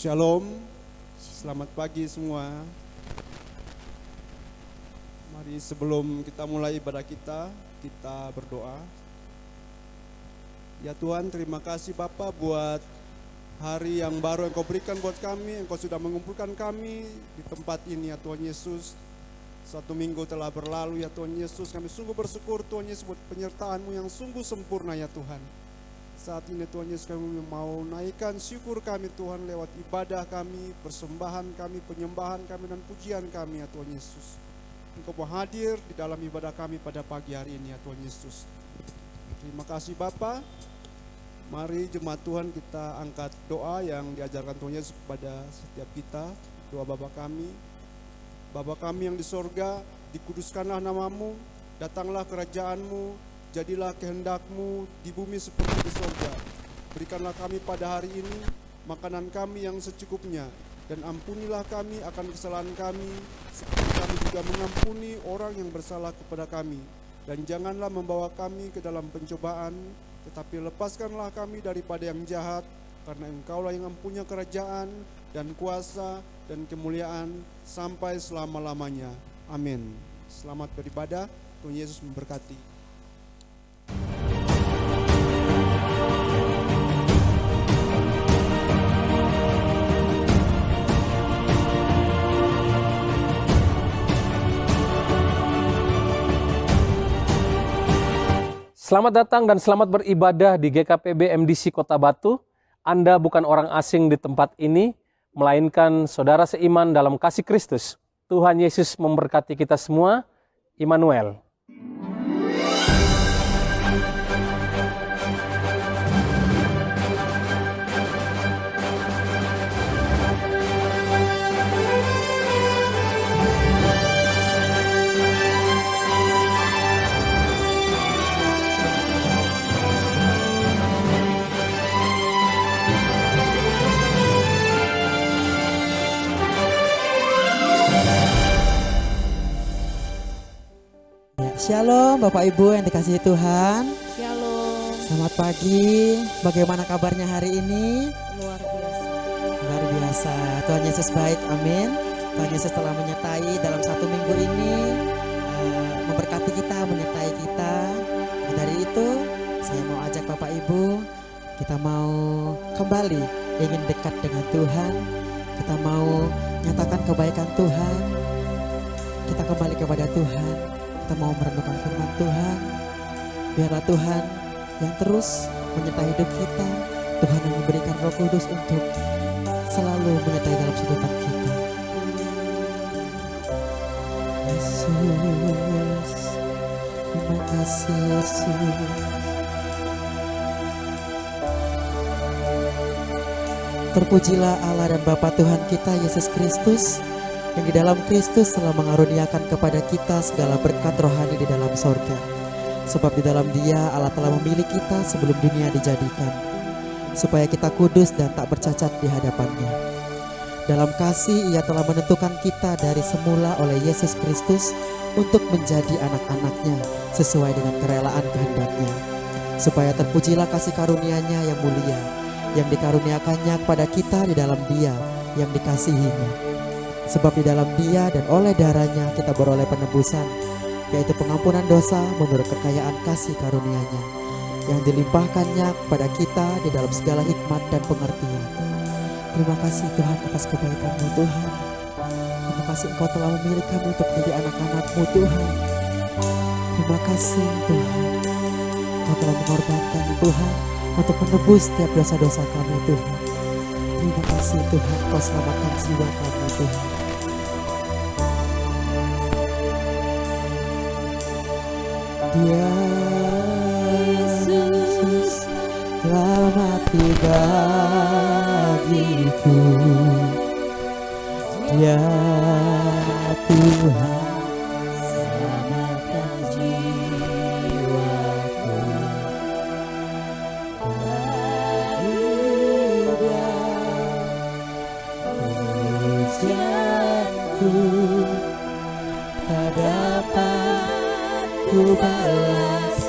Shalom, selamat pagi semua. Mari sebelum kita mulai ibadah kita berdoa. Ya Tuhan, terima kasih Bapa buat hari yang baru yang Kau berikan buat kami, Engkau sudah mengumpulkan kami di tempat ini ya Tuhan Yesus. 1 minggu telah berlalu ya Tuhan Yesus, kami sungguh bersyukur Tuhan Yesus buat penyertaan-Mu yang sungguh sempurna ya Tuhan. Saat ini Tuhan Yesus, kami mau naikkan syukur kami Tuhan lewat ibadah kami, persembahan kami, penyembahan kami dan pujian kami ya Tuhan Yesus. Engkau mau hadir di dalam ibadah kami pada pagi hari ini ya Tuhan Yesus. Terima kasih Bapa. Mari jemaat Tuhan kita angkat doa yang diajarkan Tuhan Yesus kepada setiap kita. Doa Bapa kami. Bapa kami yang di sorga, dikuduskanlah namamu, datanglah kerajaan-Mu. Jadilah kehendak-Mu di bumi seperti di sorga. Berikanlah kami pada hari ini makanan kami yang secukupnya. Dan ampunilah kami akan kesalahan kami, seperti kami juga mengampuni orang yang bersalah kepada kami. Dan janganlah membawa kami ke dalam pencobaan, tetapi lepaskanlah kami daripada yang jahat, karena Engkaulah yang mempunyai kerajaan dan kuasa dan kemuliaan sampai selama-lamanya. Amin. Selamat beribadah, Tuhan Yesus memberkati. Selamat datang dan selamat beribadah di GKPB MDC Kota Batu. Anda bukan orang asing di tempat ini, melainkan saudara seiman dalam kasih Kristus. Tuhan Yesus memberkati kita semua. Immanuel. Shalom Bapak Ibu yang dikasihi Tuhan. Shalom. Selamat pagi. Bagaimana kabarnya hari ini? Luar biasa. Luar biasa. Tuhan Yesus baik. Amin. Tuhan Yesus telah menyertai dalam 1 minggu ini, memberkati kita, menyertai kita. Dari itu saya mau ajak Bapak Ibu, kita mau kembali ingin dekat dengan Tuhan. Kita mau nyatakan kebaikan Tuhan. Kita kembali kepada Tuhan. Kita mau merenungkan firman Tuhan. Biarlah Tuhan yang terus menyertai hidup kita. Tuhan yang memberikan Roh Kudus untuk selalu menyertai dalam kehidupan kita. Yesus, terima kasih Yesus. Terpujilah Allah dan Bapa Tuhan kita Yesus Kristus, yang di dalam Kristus telah mengaruniakan kepada kita segala berkat rohani di dalam sorga. Sebab di dalam Dia Allah telah memilih kita sebelum dunia dijadikan, supaya kita kudus dan tak bercacat di hadapan-Nya. Dalam kasih Ia telah menentukan kita dari semula oleh Yesus Kristus untuk menjadi anak-anak-Nya sesuai dengan kerelaan kehendak-Nya, supaya terpujilah kasih karunia-Nya yang mulia, yang dikaruniakannya kepada kita di dalam Dia yang dikasihi-Nya. Sebab di dalam Dia dan oleh darah-Nya kita beroleh penebusan, yaitu pengampunan dosa menurut kekayaan kasih karunia-Nya, yang dilimpahkannya kepada kita di dalam segala hikmat dan pengertian. Terima kasih Tuhan atas kebaikan-Mu Tuhan. Terima kasih Engkau telah memilih kami untuk menjadi anak-anak-Mu Tuhan. Terima kasih Tuhan, Engkau telah mengorbankan Tuhan untuk menebus setiap dosa-dosa kami Tuhan. Terima kasih Tuhan, Kau selamatkan jiwa kami Tuhan. Dia Yesus telah mati bagiku. Dia Tuhan selamatkan jiwaku. Tak dapat ku balas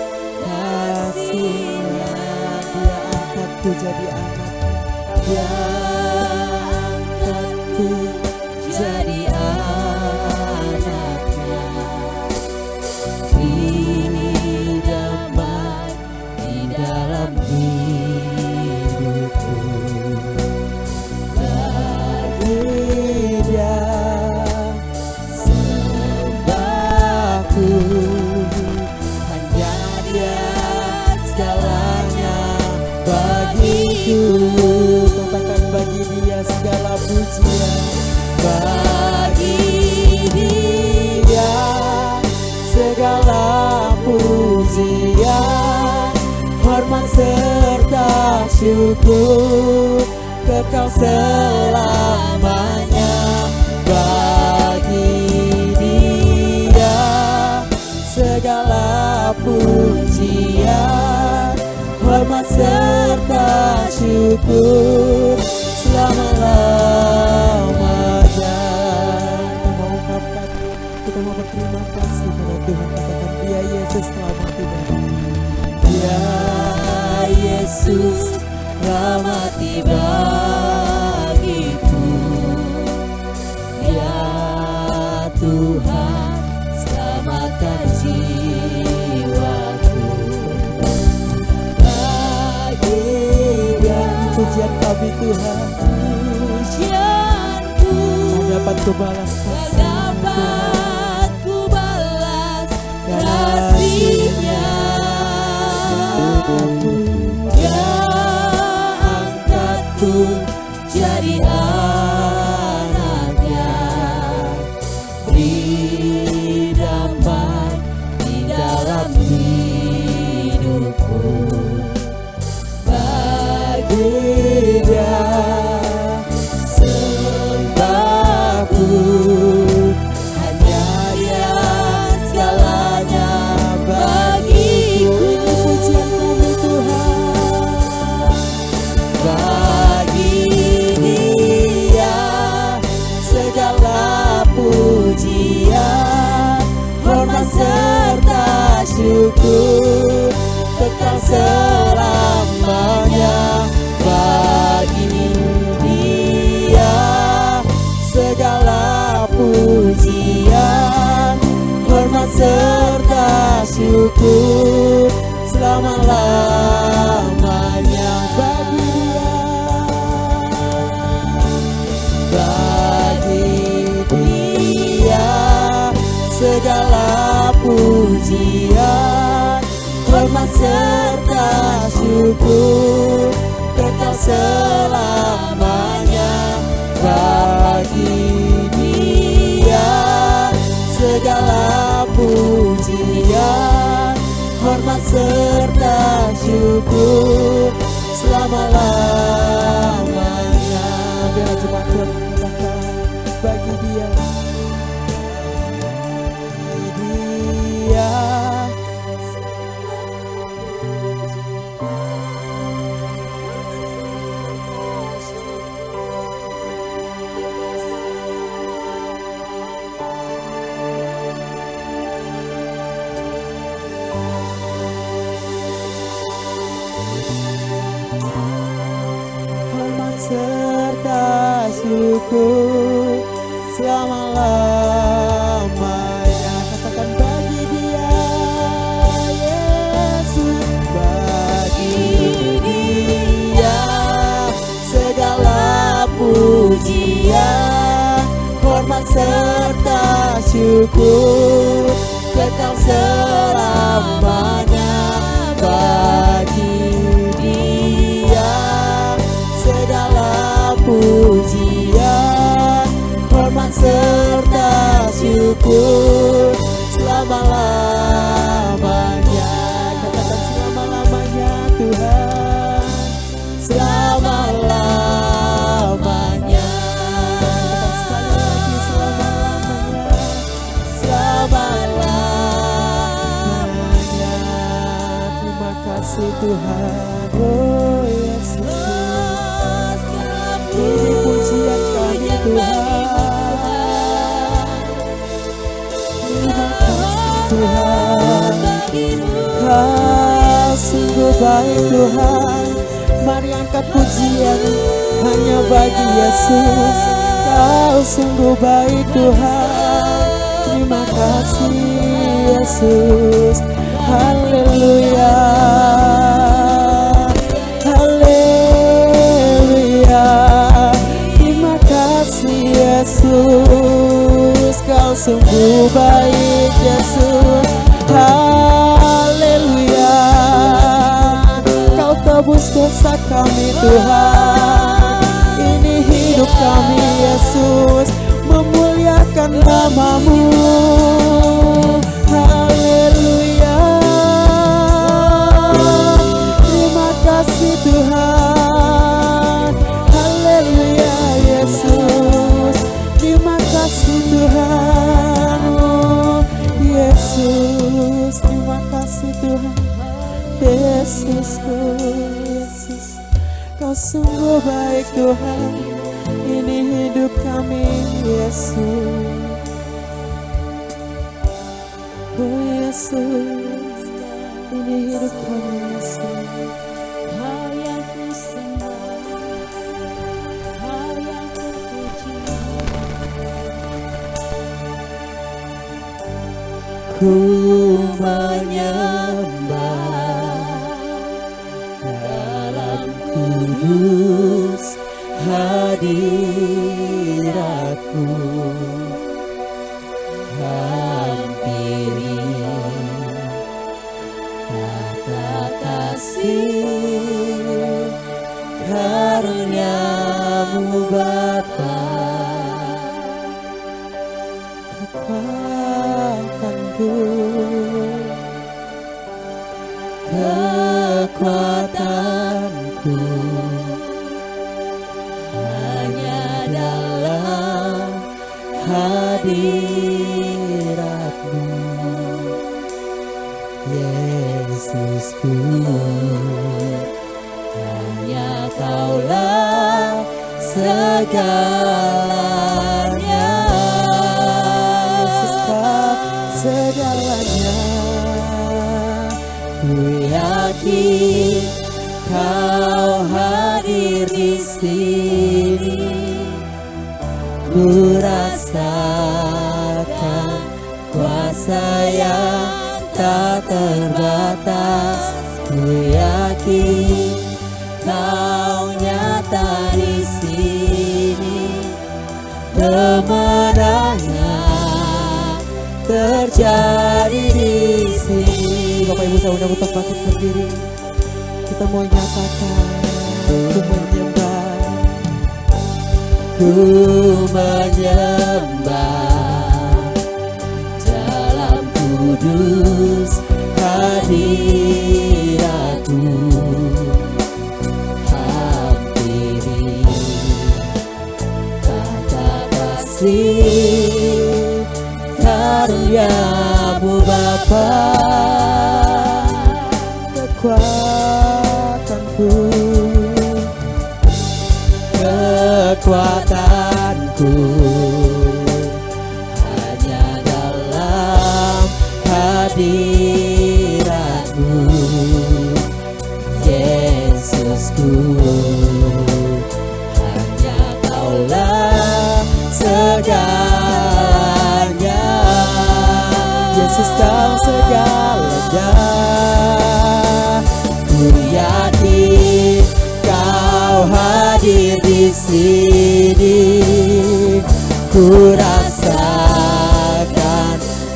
kasih-Nya. Dia angkatku jadi anak-Nya. Dia bagiku. Katakan bagi dia segala pujian. Bagi dia segala pujian, hormat serta syukur kekal selamanya. Bagi dia segala pujian, hormat serta syukur selama-lamanya. Kita mau ungkapkan, kita mau berterima kasih kepada Tuhan. Katakan dia Yesus selamat tiba. Dia Yesus selamat tiba bagiku. Ya Tuhan selamatkan jiwaku. Bagi dia pujian kami Tuhan, pujianku tak dapat kubalas kasih-Nya. Dia angkatku jadi anaknya, beri damai di dalam hidupku. Bagi dia sembahku, hanya dia segalanya bagiku. Pujian kami Tuhan. Bagi dia segala pujian, hormat serta syukur kekal selamanya. Bagi dia segala pujian, hormat serta syukur selama-lamanya. Bagi dia segala pujian, hormat serta syukur kekal selamanya. Bagi dia segala pujian, hormat serta syukur selama-lamanya. Biar jemaat Tuhan katakan bagi dia. Hormat serta syukur selama-lamanya. Katakan bagi dia Yesus. Bagi dia segala pujian, hormat serta syukur kekal selamanya. Bagi dia segala pujian, hormat serta syukur selama-lamanya. Katakan selama-lamanya Tuhan, selama-lamanya. Katakan sekali lagi selama-lamanya, selama-lamanya. Terima kasih Tuhan, oh Yesus. Ini pujian kami Tuhan. Terima kasih Tuhan. Kau sungguh baik Tuhan. Mari angkat pujian hanya bagi Yesus. Kau sungguh baik Tuhan. Terima kasih Yesus. Haleluya. Haleluya. Terima kasih Yesus. Kau sungguh baik Yesus. Haleluya. Kau tebus menebus dosa kami Tuhan. Ini hidup kami Yesus, memuliakan nama-Mu. Haleluya. Terima kasih Tuhan. Haleluya Yesus. Terima kasih Tuhan. Oh, Yesus, terima kasih Tuhan. Yesusku, Yesus, Kau sungguh baik Tuhan. Ini hidup kami Yesus. Oh Yesus, ini hidup kami Yesus. Kau yang ku sembah, Kau yang ku puji. Ku menyembah dalam kudus hadirat-Mu. Hampiri tata kasih karunia-Mu Bapa. Kekuatanku, kekuatanku hanya dalam hadirat-Mu, Yesusku. Hanya Kaulah segalanya, Yesus Kau segalanya. Ku yakin Kau hadir di sini. Ku rasakan kuasa yang tak terbatas. Ku yakin Kau nyata di sini. Kemenangan terjadi di sini. Bapak Ibu saya undang untuk bangkit berdiri. Kita mau nyatakan, ku menyembah, ku menyembah dalam kudus hadirat-Mu. Hampiri tata kasih karunia-Mu Bapa. Kekuatanku, kekuatanku hanya dalam hadirat-Mu, Yesusku. Hanya Kaulah segalanya, Yesus Kau segalanya. Ku yakin Kau hadir di sini. Ku rasakan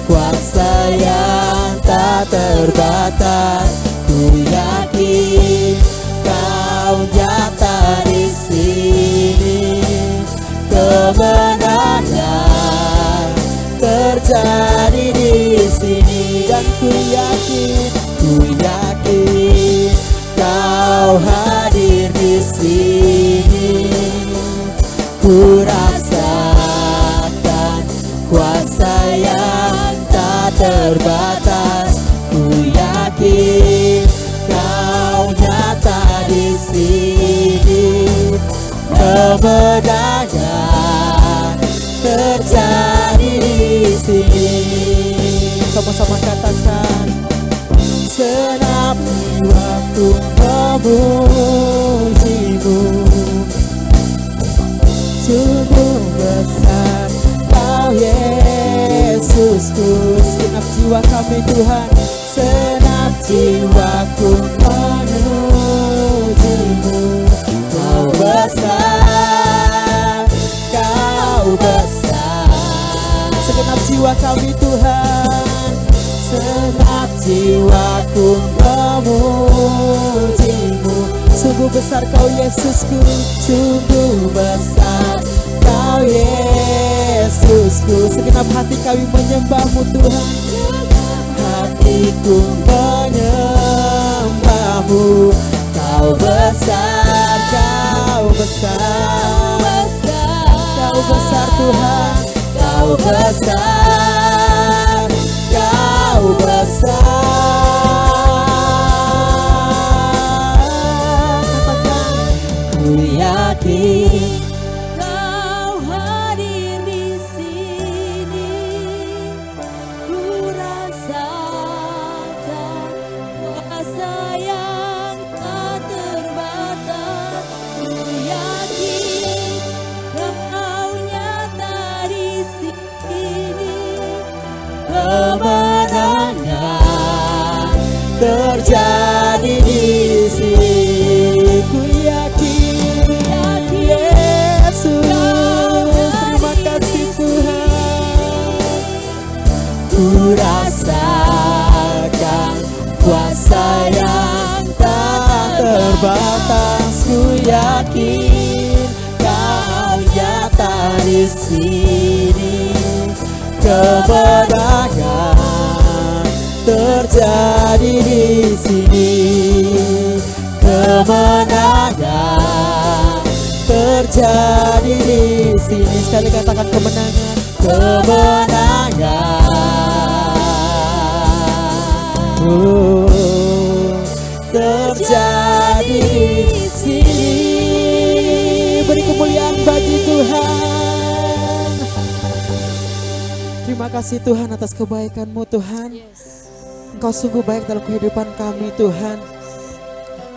kuasa yang tak terbatas. Ku yakin Kau nyata di sini. Kemenangan terjadi di sini. Dan ku yakin Kau hadir di sini. Ku rasakan kuasa yang tak terbatas. Ku yakin Kau nyata di sini. Kemenangan terjadi di sini. Sama-sama katakan, senap jiwaku memuji-Mu. Sungguh besar Kau Yesusku. Senap jiwa kami Tuhan, senap jiwaku memuji-Mu. Kau besar, Kau besar. Segenap jiwa kami Tuhan, senap jiwaku memuji-Mu. Sungguh besar Kau Yesusku, sungguh besar Kau Yesusku. Segenap hati kami menyembah-Mu Tuhan, hatiku menyembah-Mu. Kau besar, Kau besar, Kau besar Tuhan, Kau besar, Kau besar. Katakan, ku yakin Kau hadir di sini, ku rasakan kuasa yang tak terbatas. Ku yakin Kau nyata di sini, kemenangan terjadi di sini. Ku yakin, Yesus, terima kasih Tuhan. Ku rasakan kuasa yang tak terbatas. Ku yakin Kau nyata di sini, kemenangan terjadi di sini, kemenangan terjadi di sini. Sekali katakan kemenangan, kemenangan terjadi di sini. Beri kemuliaan bagi Tuhan. Terima kasih Tuhan atas kebaikan-Mu Tuhan. Engkau sungguh baik dalam kehidupan kami Tuhan.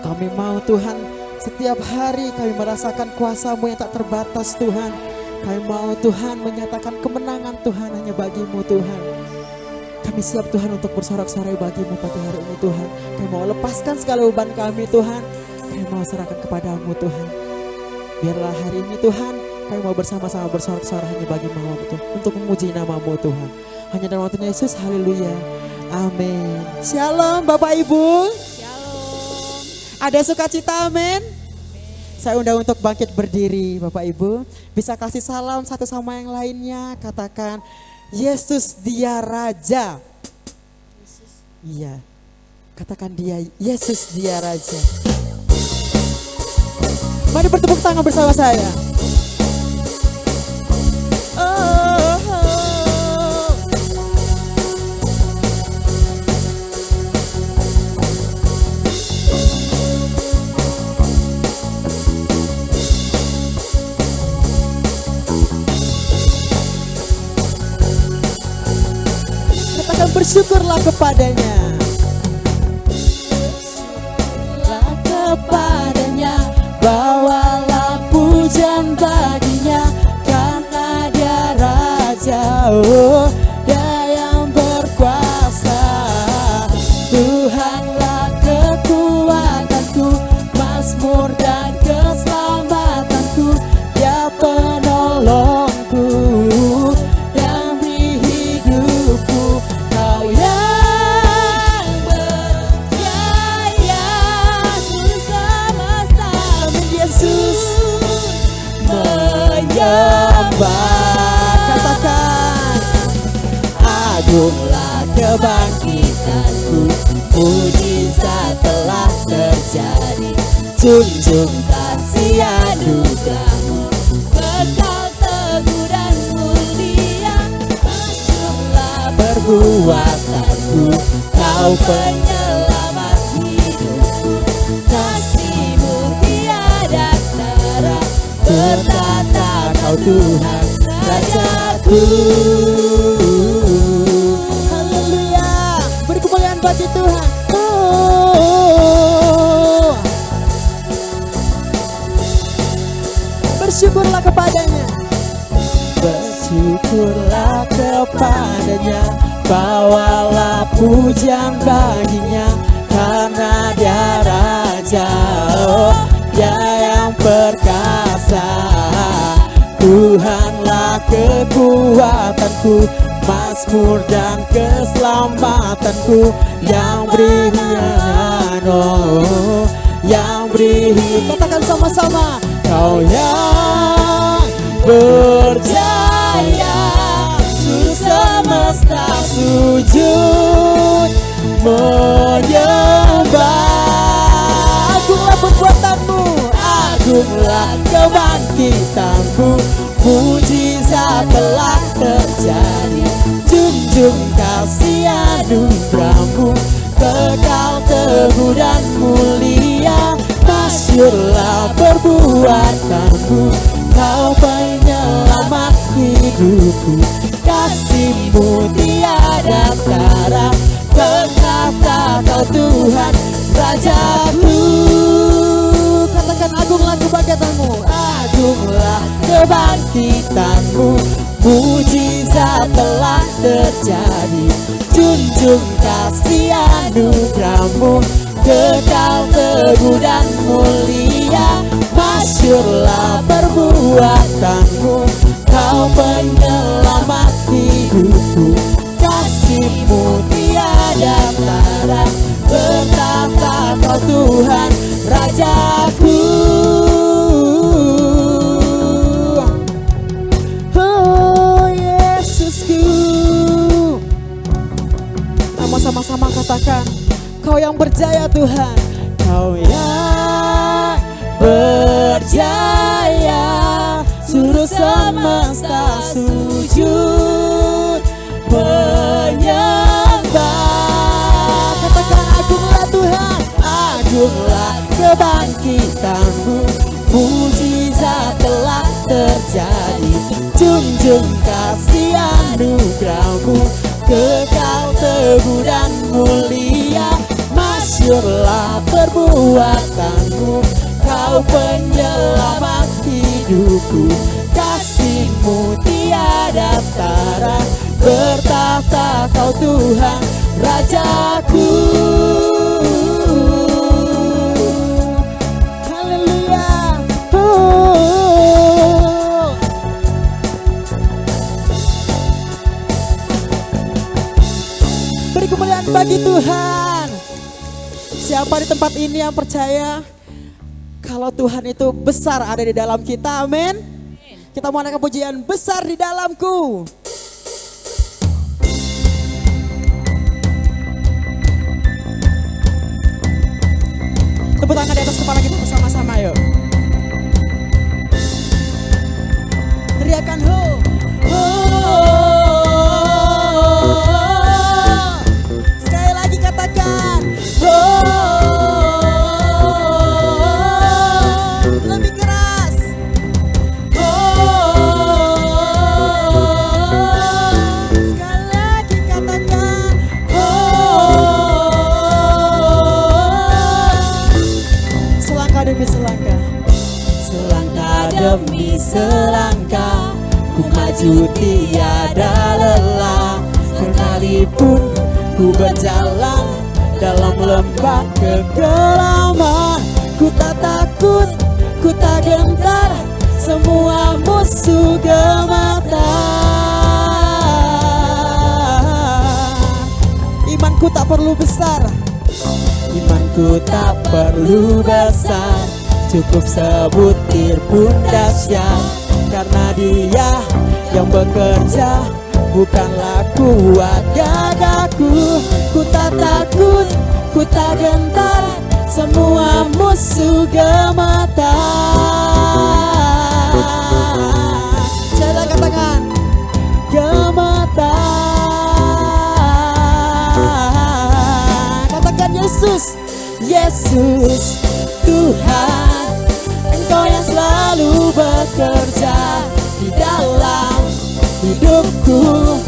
Kami mau Tuhan, setiap hari kami merasakan kuasa-Mu yang tak terbatas Tuhan. Kami mau Tuhan menyatakan kemenangan Tuhan hanya bagi-Mu Tuhan. Kami siap Tuhan untuk bersorak-sorai bagi-Mu pada hari ini Tuhan. Kami mau lepaskan segala beban kami Tuhan. Kami mau serahkan kepadamu Tuhan. Biarlah hari ini Tuhan, kami mau bersama-sama bersorak-sorai hanya bagi-Mu Tuhan, untuk memuji nama-Mu Tuhan. Hanya dalam waktu Yesus, haleluya, amin. Shalom Bapak Ibu. Shalom. Ada sukacita, amin. Saya undang untuk bangkit berdiri Bapak Ibu. Bisa kasih salam satu sama yang lainnya. Katakan, Yesus dia Raja. Iya, katakan dia, Yesus dia Raja. Mari bertepuk tangan bersama saya. Katakan bersyukurlah kepadanya. Bersyukurlah kepadanya, bawalah pujian baginya, karena dia Raja, oh, dia yang berkuasa. Tuhanlah kekuatanku, Mazmur dan keselamatanku, dia penolongku dan beri hidupku. Kau yang berjaya seluruh semesta, Yesus menyembah. Katakan, agunglah kebangkitanku, mujizat telah terjadi, junjung kasih anugerah-Mu, kekal teguh dan mulia, masyurlah perbuatanku, Kau penyelamat hidupku, kasih-Mu tiada tara, bertata Kau Tuhan Rajaku. Haleluya, beri kemuliaan bagi Tuhan. Oh, bersyukurlah kepadanya, bersyukurlah kepadanya, bawalah pujian baginya, karena dia Raja, oh, dia yang perkasa. Tuhanlah kekuatanku, Mazmur dan keselamatanku, yang beri nyanyian, oh, yang beri hidup. Katakan sama-sama, Kau yang berjaya, seluruh semesta sujud menyembah. Agunglah perbuatanmu, agunglah kebangkitanmu, mujizat telah terjadi. Junjung kasih anugerahmu, kekal teguh dan mulia. Masyurlah perbuatanmu, Kau penyelamat hidupku. Kasih-Mu tiada tara, berkata Kau Tuhan Rajaku. Katakan, agunglah kebangkitanmu, agunglah kebangkitanmu, mujizat telah terjadi. Junjung kasih anugerahmu, kekal teguh dan mulia. Masyurlah perbuatanmu, Kau penyelamat hidupku. Kasih-Mu tiada tara, berkata Kau Tuhan Rajaku. Oh Yesusku. Sama-sama katakan, Kau yang berjaya Tuhan, Kau yang berjaya, seluruh semesta sujud menyembah. Katakan, agunglah Tuhan, agunglah kebangkitanmu, mujizat telah terjadi. Junjung kasih anugerahmu, kekal teguh dan mulia. Masyurlah perbuatanmu, Kau penyelamat hidupku. Kasih-Mu tiada tara, bertahta Kau Tuhan Rajaku. Haleluya. Beri kemuliaan bagi Tuhan. Siapa di tempat ini yang percaya kalau Tuhan itu besar ada di dalam kita, amin. Kita mau naikkan pujian, besar di dalamku. Tepuk tangan di atas kepala kita bersama-sama, yuk. Teriakan ho, ho. Sekali lagi katakan ho. Lebih keras. Ho. Sekali lagi katakan ho. Selangkah demi selangkah, selangkah demi selangkah, ku maju tiada lelah. Sekalipun ku berjalan dalam lembah kegelapan, ku tak takut, ku tak gentar, semua musuh gemetar. Imanku tak perlu besar, imanku tak perlu besar, cukup sebutir pun dahsyat. Karena Dia yang bekerja, bukanlah kuat gagahku. Ku tak takut, ku tak gentar, semua musuh gemetar. Saya katakan gemetar. Katakan Yesus, Yesus Tuhan, Engkau yang selalu bekerja di dalam hidupku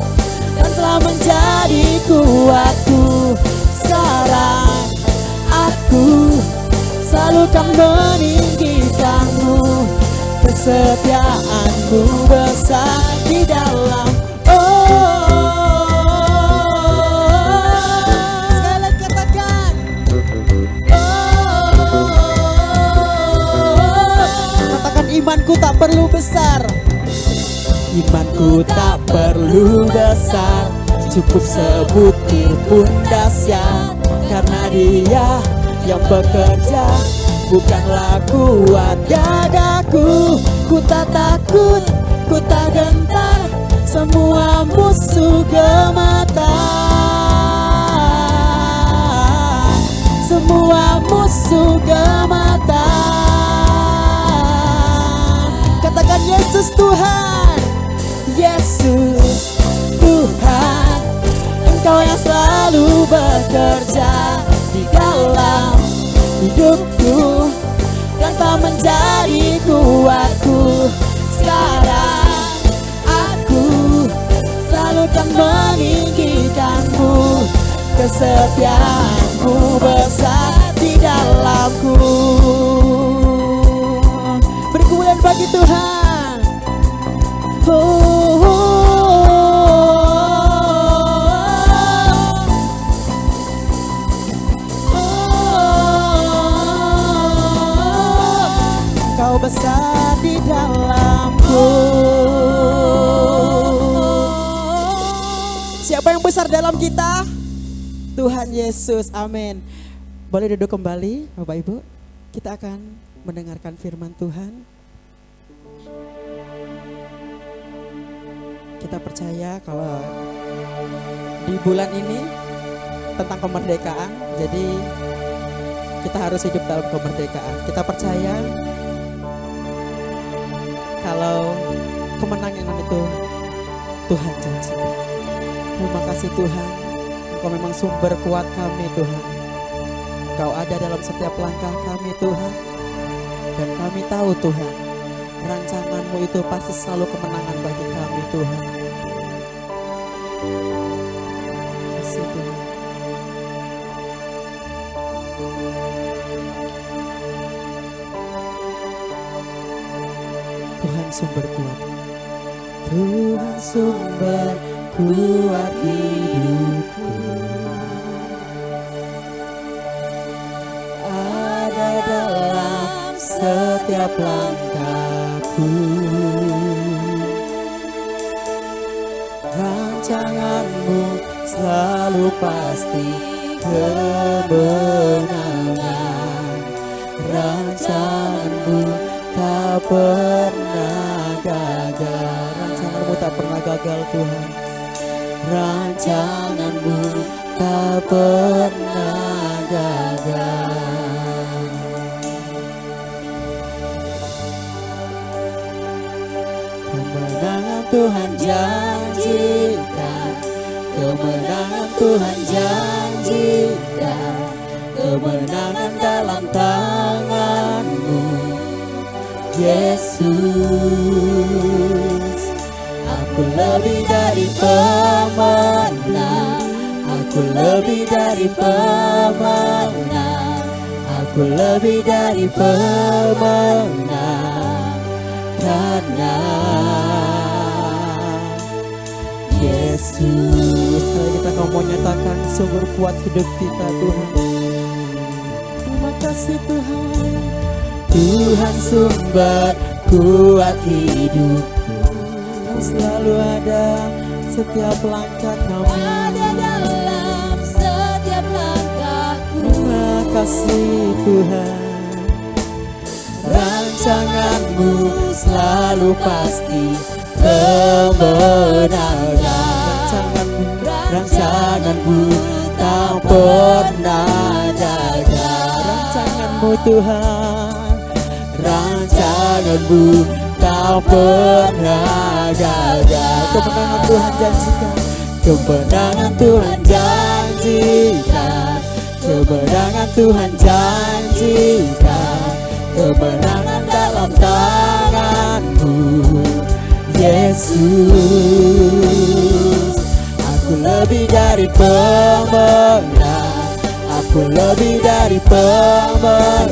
dan telah menjadi kuatku. Sekarang aku selalu kan meninggikanmu, kesetiaanmu besar di dalam. Sekali lagi katakan katakan, imanku tak perlu besar, imanku tak perlu besar, cukup sebutir pun dahsyat. Karena Dia yang bekerja, bukanlah kuat gagahku. Ku tak takut, ku tak gentar, semua musuh gemetar. Semua musuh gemetar. Katakan Yesus Tuhan, Yesus Tuhan, Engkau yang selalu bekerja di dalam hidupku, yang tak menjadi kuatku. Sekarang aku selalu kan meninggikanmu, kesetiaanmu besar di dalamku. Beri kemuliaan bagi Tuhan. Engkau besar di dalamku. Siapa yang besar dalam kita? Tuhan Yesus, amin. Boleh duduk kembali Bapak Ibu. Kita akan mendengarkan firman Tuhan. Kita percaya kalau di bulan ini tentang kemerdekaan, jadi kita harus hidup dalam kemerdekaan. Kita percaya kalau kemenangan itu Tuhan janjikan. Terima kasih Tuhan, Engkau memang sumber kuat kami Tuhan. Engkau ada dalam setiap langkah kami Tuhan. Dan kami tahu Tuhan, rancangan-Mu itu pasti selalu kemenangan bagi kami Tuhan. Terima kasih Tuhan. Tuhan sumber kuat. Tuhan sumber kuat hidupku, ada dalam setiap langkahku. Rancangan-Mu selalu pasti kemenangan. Rancangan-Mu tak pernah gagal. Rancangan-Mu tak pernah gagal Tuhan. Rancangan-Mu tak pernah gagal. Kemenangan Tuhan janjikan, kemenangan Tuhan janjikan, kemenangan dalam tangan-Mu Yesus. Aku lebih dari pemenang, aku lebih dari pemenang, aku lebih dari pemenang, karena Yesus. Kalau kita mau nyatakan sumber kuat hidup kita Tuhan. Terima kasih Tuhan. Tuhan sumber kuat hidupku, selalu ada setiap langkah kami, ada dalam setiap langkahku. Terima kasih Tuhan. Rancangan-Mu selalu pasti kemenangan. Rancangan-Mu tak pernah gagal. Rancangan-Mu Tuhan, rancangan-Mu tak pernah gagal. Kemenangan Tuhan janjikan, kemenangan Tuhan janjikan, kemenangan Tuhan janjikan, kemenangan dalam tangan-Mu Yesus. Aku lebih dari pemenang, aku lebih dari pemenang,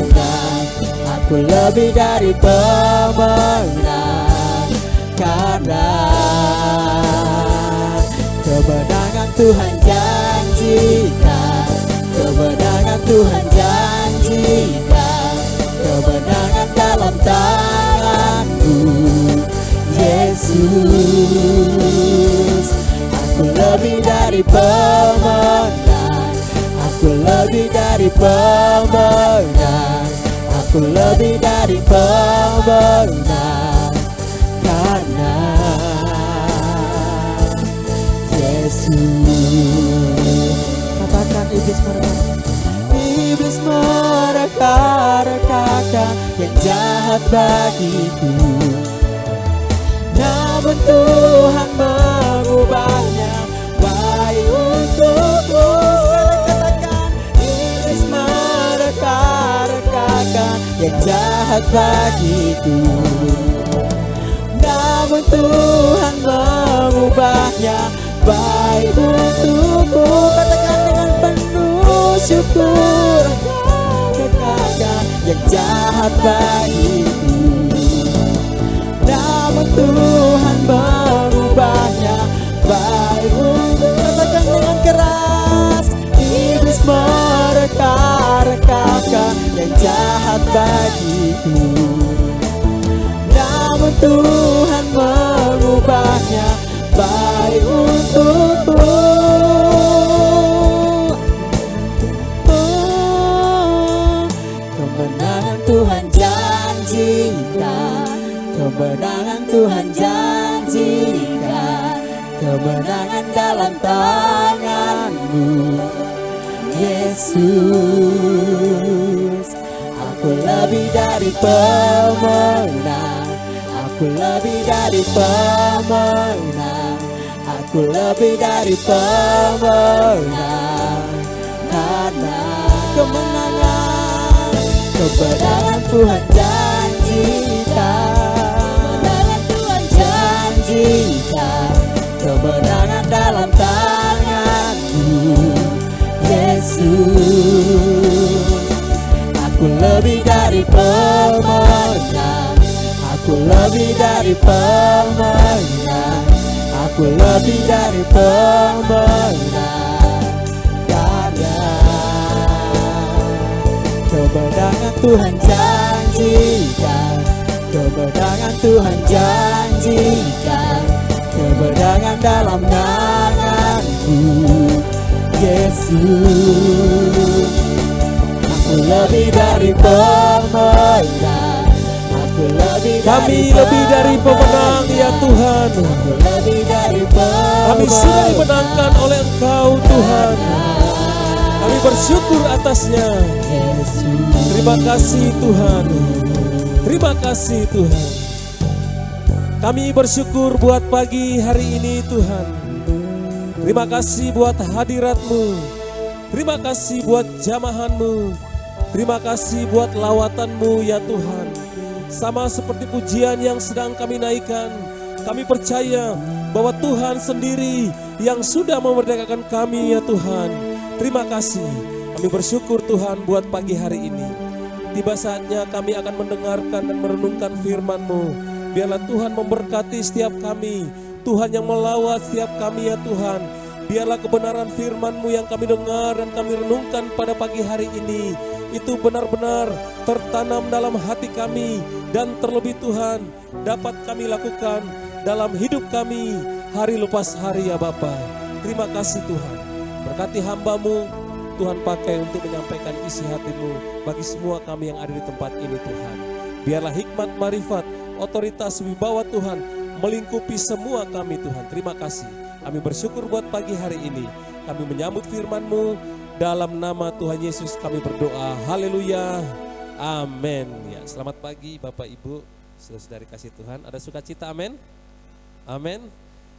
aku lebih dari pemenang, karena kemenangan Tuhan janjikan, kemenangan Tuhan janjikan, kemenangan dalam tangan-Mu Yesus. Aku lebih dari pemenang, aku lebih dari pemenang, Aku lebih dari pemenang karena Yesus. Katakan iblis mereka. Iblis mereka-rekakan yang jahat bagiku, namun Tuhan mengubahnya baik untukku. Sekarang katakan, iblis mereka-rekakan yang jahat bagiku, namun Tuhan mengubahnya baik untukku. Katakan dengan penuh syukur, katakan yang jahat bagiku, namun Tuhan mengubahnya baik untuk. Katakan dengan keras, iblis mereka-rekakan yang jahat bagiku, namun Tuhan mengubahnya baik untukku. Kemenangan Tuhan janjikan, kemenangan Tuhan janjikan, kemenangan dalam tangan-Mu, Yesus. Aku lebih dari pemenang, aku lebih dari pemenang, aku lebih dari pemenang karena kemenangan, kemenangan Tuhan janjikan, kemenangan Tuhan janjikan, kemenangan dalam tangan-Mu, Yesus. Aku lebih dari pemenang, aku lebih dari pemenang, aku lebih dari pemenang karena kemenangan Tuhan janjikan, kemenangan Tuhan janjikan, kemenangan dalam tangan-Mu, Yesus. Aku lebih dari pemenang, aku lebih Kami lebih dari pemenang ya Tuhan. aku lebih dari pemenang. Kami sudah dimenangkan oleh Engkau Tuhan. Kami bersyukur atasnya. Terima kasih Tuhan. Terima kasih Tuhan. Kami bersyukur buat pagi hari ini Tuhan. Terima kasih buat hadirat-Mu. Terima kasih buat jamahan-Mu. Terima kasih buat lawatan-Mu ya Tuhan. Sama seperti pujian yang sedang kami naikkan, kami percaya bahwa Tuhan sendiri yang sudah memerdekakan kami ya Tuhan. Terima kasih. Kami bersyukur Tuhan buat pagi hari ini. Tiba saatnya kami akan mendengarkan dan merenungkan firman-Mu. Biarlah Tuhan memberkati setiap kami, Tuhan yang melawat setiap kami ya Tuhan. Biarlah kebenaran firman-Mu yang kami dengar dan kami renungkan pada pagi hari ini, itu benar-benar tertanam dalam hati kami, dan terlebih Tuhan dapat kami lakukan dalam hidup kami hari lepas hari ya Bapa. Terima kasih Tuhan. Berkati hamba-Mu, Tuhan pakai untuk menyampaikan isi hati-Mu bagi semua kami yang ada di tempat ini Tuhan. Biarlah hikmat, marifat, otoritas, wibawa Tuhan melingkupi semua kami Tuhan. Terima kasih. Kami bersyukur buat pagi hari ini. Kami menyambut firman-Mu. Dalam nama Tuhan Yesus kami berdoa. Haleluya. Amin. Ya, selamat pagi Bapak Ibu, saudara-saudari kasih Tuhan. Ada sukacita, amin. Amin.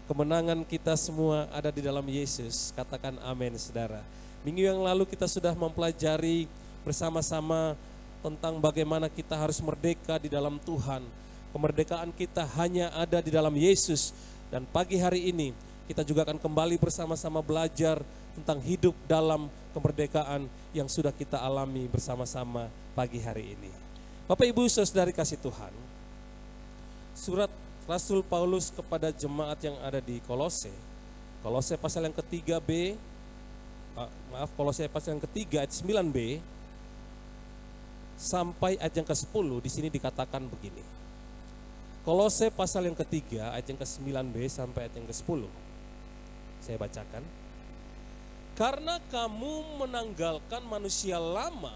Kemenangan kita semua ada di dalam Yesus. Katakan amin, saudara. Minggu yang lalu kita sudah mempelajari bersama-sama tentang bagaimana kita harus merdeka di dalam Tuhan. Kemerdekaan kita hanya ada di dalam Yesus. Dan pagi hari ini kita juga akan kembali bersama-sama belajar tentang hidup dalam kemerdekaan yang sudah kita alami bersama-sama pagi hari ini. Bapak Ibu saudari kasih Tuhan, surat Rasul Paulus kepada jemaat yang ada di Kolose, Kolose pasal yang ketiga B, Kolose pasal yang ketiga ayat 9b sampai ayat yang ke-10, di sini dikatakan begini. Kolose pasal yang ketiga ayat yang ke-9b sampai ayat yang ke-10. Saya bacakan. Karena kamu menanggalkan manusia lama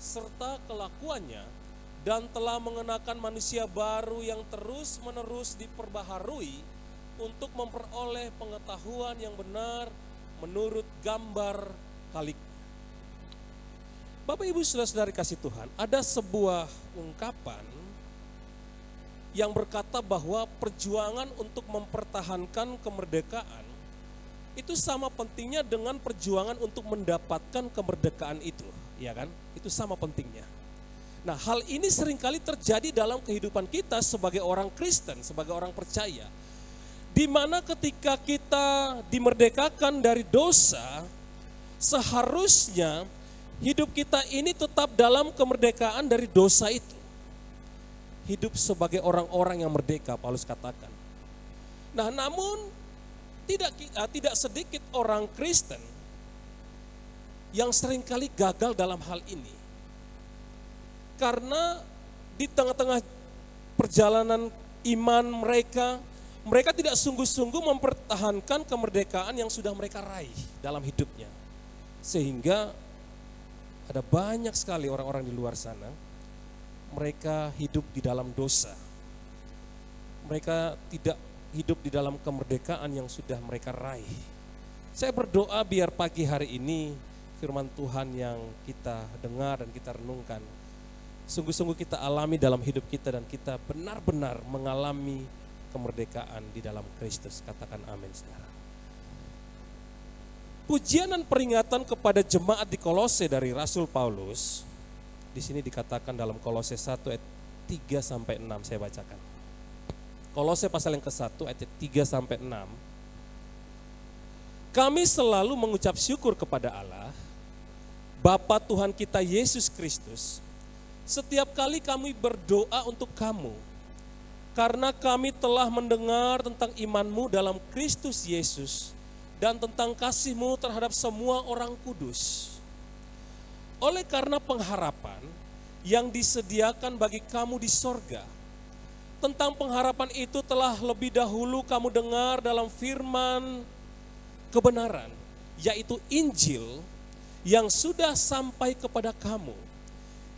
serta kelakuannya, dan telah mengenakan manusia baru yang terus-menerus diperbaharui untuk memperoleh pengetahuan yang benar menurut gambar Khaliknya. Bapak Ibu Saudara-saudari kasih Tuhan, ada sebuah ungkapan yang berkata bahwa perjuangan untuk mempertahankan kemerdekaan itu sama pentingnya dengan perjuangan untuk mendapatkan kemerdekaan itu, ya kan? Itu sama pentingnya. Nah, hal ini seringkali terjadi dalam kehidupan kita sebagai orang Kristen, sebagai orang percaya. Di mana ketika kita dimerdekakan dari dosa, seharusnya hidup kita ini tetap dalam kemerdekaan dari dosa itu. Hidup sebagai orang-orang yang merdeka, Paulus katakan. Nah, namun tidak sedikit orang Kristen yang seringkali gagal dalam hal ini. Karena di tengah-tengah perjalanan iman mereka tidak sungguh-sungguh mempertahankan kemerdekaan yang sudah mereka raih dalam hidupnya. Sehingga ada banyak sekali orang-orang di luar sana, mereka hidup di dalam dosa. Mereka tidak hidup di dalam kemerdekaan yang sudah mereka raih. Saya berdoa biar pagi hari ini firman Tuhan yang kita dengar dan kita renungkan, sungguh-sungguh kita alami dalam hidup kita dan kita benar-benar mengalami kemerdekaan di dalam Kristus. Katakan amin, saudara. Pujian dan peringatan kepada jemaat di Kolose dari Rasul Paulus, di sini dikatakan dalam Kolose 1 ayat 3 sampai 6, saya bacakan. Kolose pasal yang ke-1 ayat 3 sampai 6. Kami selalu mengucap syukur kepada Allah, Bapa Tuhan kita Yesus Kristus, setiap kali kami berdoa untuk kamu, karena kami telah mendengar tentang imanmu dalam Kristus Yesus dan tentang kasihmu terhadap semua orang kudus. Oleh karena pengharapan yang disediakan bagi kamu di sorga, tentang pengharapan itu telah lebih dahulu kamu dengar dalam firman kebenaran, yaitu Injil yang sudah sampai kepada kamu.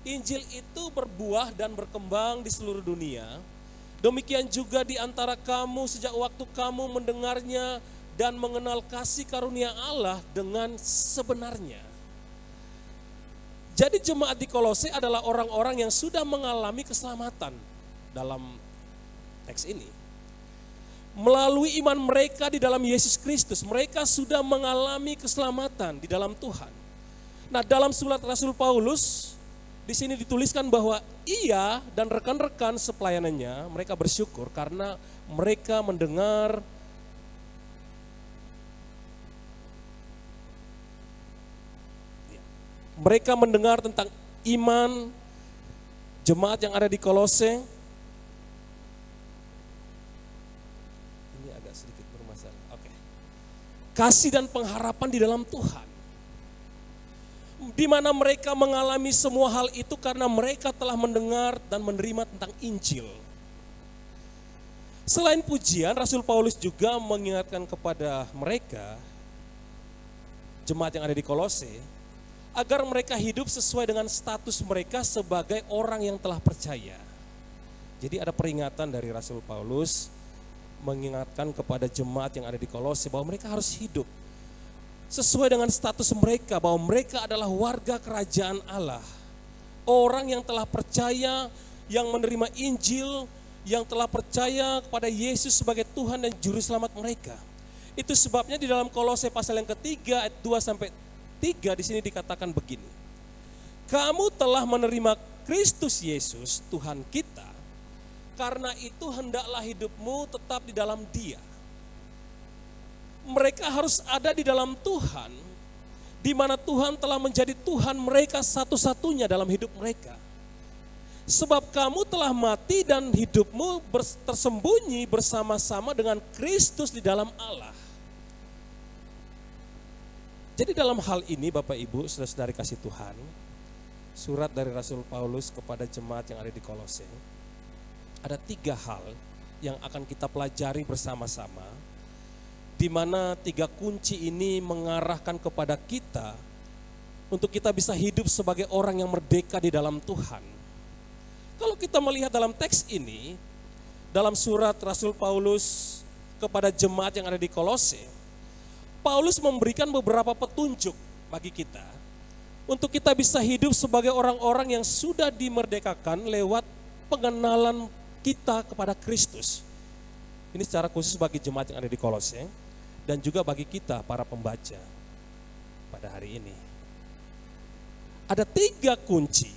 Injil itu berbuah dan berkembang di seluruh dunia. Demikian juga di antara kamu sejak waktu kamu mendengarnya dan mengenal kasih karunia Allah dengan sebenarnya. Jadi jemaat di Kolose adalah orang-orang yang sudah mengalami keselamatan dalam teks ini. Melalui iman mereka di dalam Yesus Kristus, mereka sudah mengalami keselamatan di dalam Tuhan. Nah, dalam surat Rasul Paulus, di sini dituliskan bahwa ia dan rekan-rekan sepelayanannya, mereka bersyukur karena mereka mendengar tentang iman jemaat yang ada di Kolose. Ini agak sedikit bermasalah. Oke. Kasih dan pengharapan di dalam Tuhan. Di mana mereka mengalami semua hal itu karena mereka telah mendengar dan menerima tentang Injil. Selain pujian, Rasul Paulus juga mengingatkan kepada mereka, jemaat yang ada di Kolose, agar mereka hidup sesuai dengan status mereka sebagai orang yang telah percaya. Jadi ada peringatan dari Rasul Paulus mengingatkan kepada jemaat yang ada di Kolose bahwa mereka harus hidup sesuai dengan status mereka, bahwa mereka adalah warga kerajaan Allah. Orang yang telah percaya, yang menerima Injil, yang telah percaya kepada Yesus sebagai Tuhan dan Juru Selamat mereka. Itu sebabnya di dalam Kolose pasal yang ketiga ayat 2 sampai 3 di sini dikatakan begini. Kamu telah menerima Kristus Yesus Tuhan kita, karena itu hendaklah hidupmu tetap di dalam Dia. Mereka harus ada di dalam Tuhan, di mana Tuhan telah menjadi Tuhan mereka satu-satunya dalam hidup mereka. Sebab kamu telah mati dan hidupmu tersembunyi bersama-sama dengan Kristus di dalam Allah. Jadi dalam hal ini Bapak Ibu, saudara-saudari kasih Tuhan, surat dari Rasul Paulus kepada jemaat yang ada di Kolose, ada 3 hal yang akan kita pelajari bersama-sama, di mana 3 kunci ini mengarahkan kepada kita untuk kita bisa hidup sebagai orang yang merdeka di dalam Tuhan. Kalau kita melihat dalam teks ini, dalam surat Rasul Paulus kepada jemaat yang ada di Kolose, Paulus memberikan beberapa petunjuk bagi kita untuk kita bisa hidup sebagai orang-orang yang sudah dimerdekakan lewat pengenalan kita kepada Kristus. Ini secara khusus bagi jemaat yang ada di Kolose dan juga bagi kita para pembaca pada hari ini. Ada 3 kunci.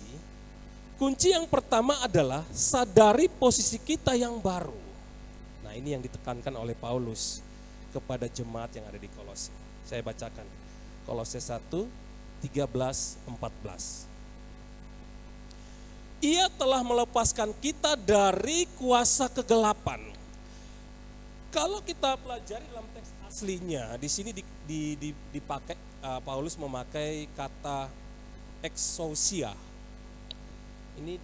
Kunci yang pertama adalah sadari posisi kita yang baru. Nah, ini yang ditekankan oleh Paulus kepada jemaat yang ada di Kolose. Saya bacakan. Kolose 1, 13, 14. Ia telah melepaskan kita dari kuasa kegelapan. Kalau kita pelajari dalam teks aslinya, di sini dipakai Paulus memakai kata exousia. Ini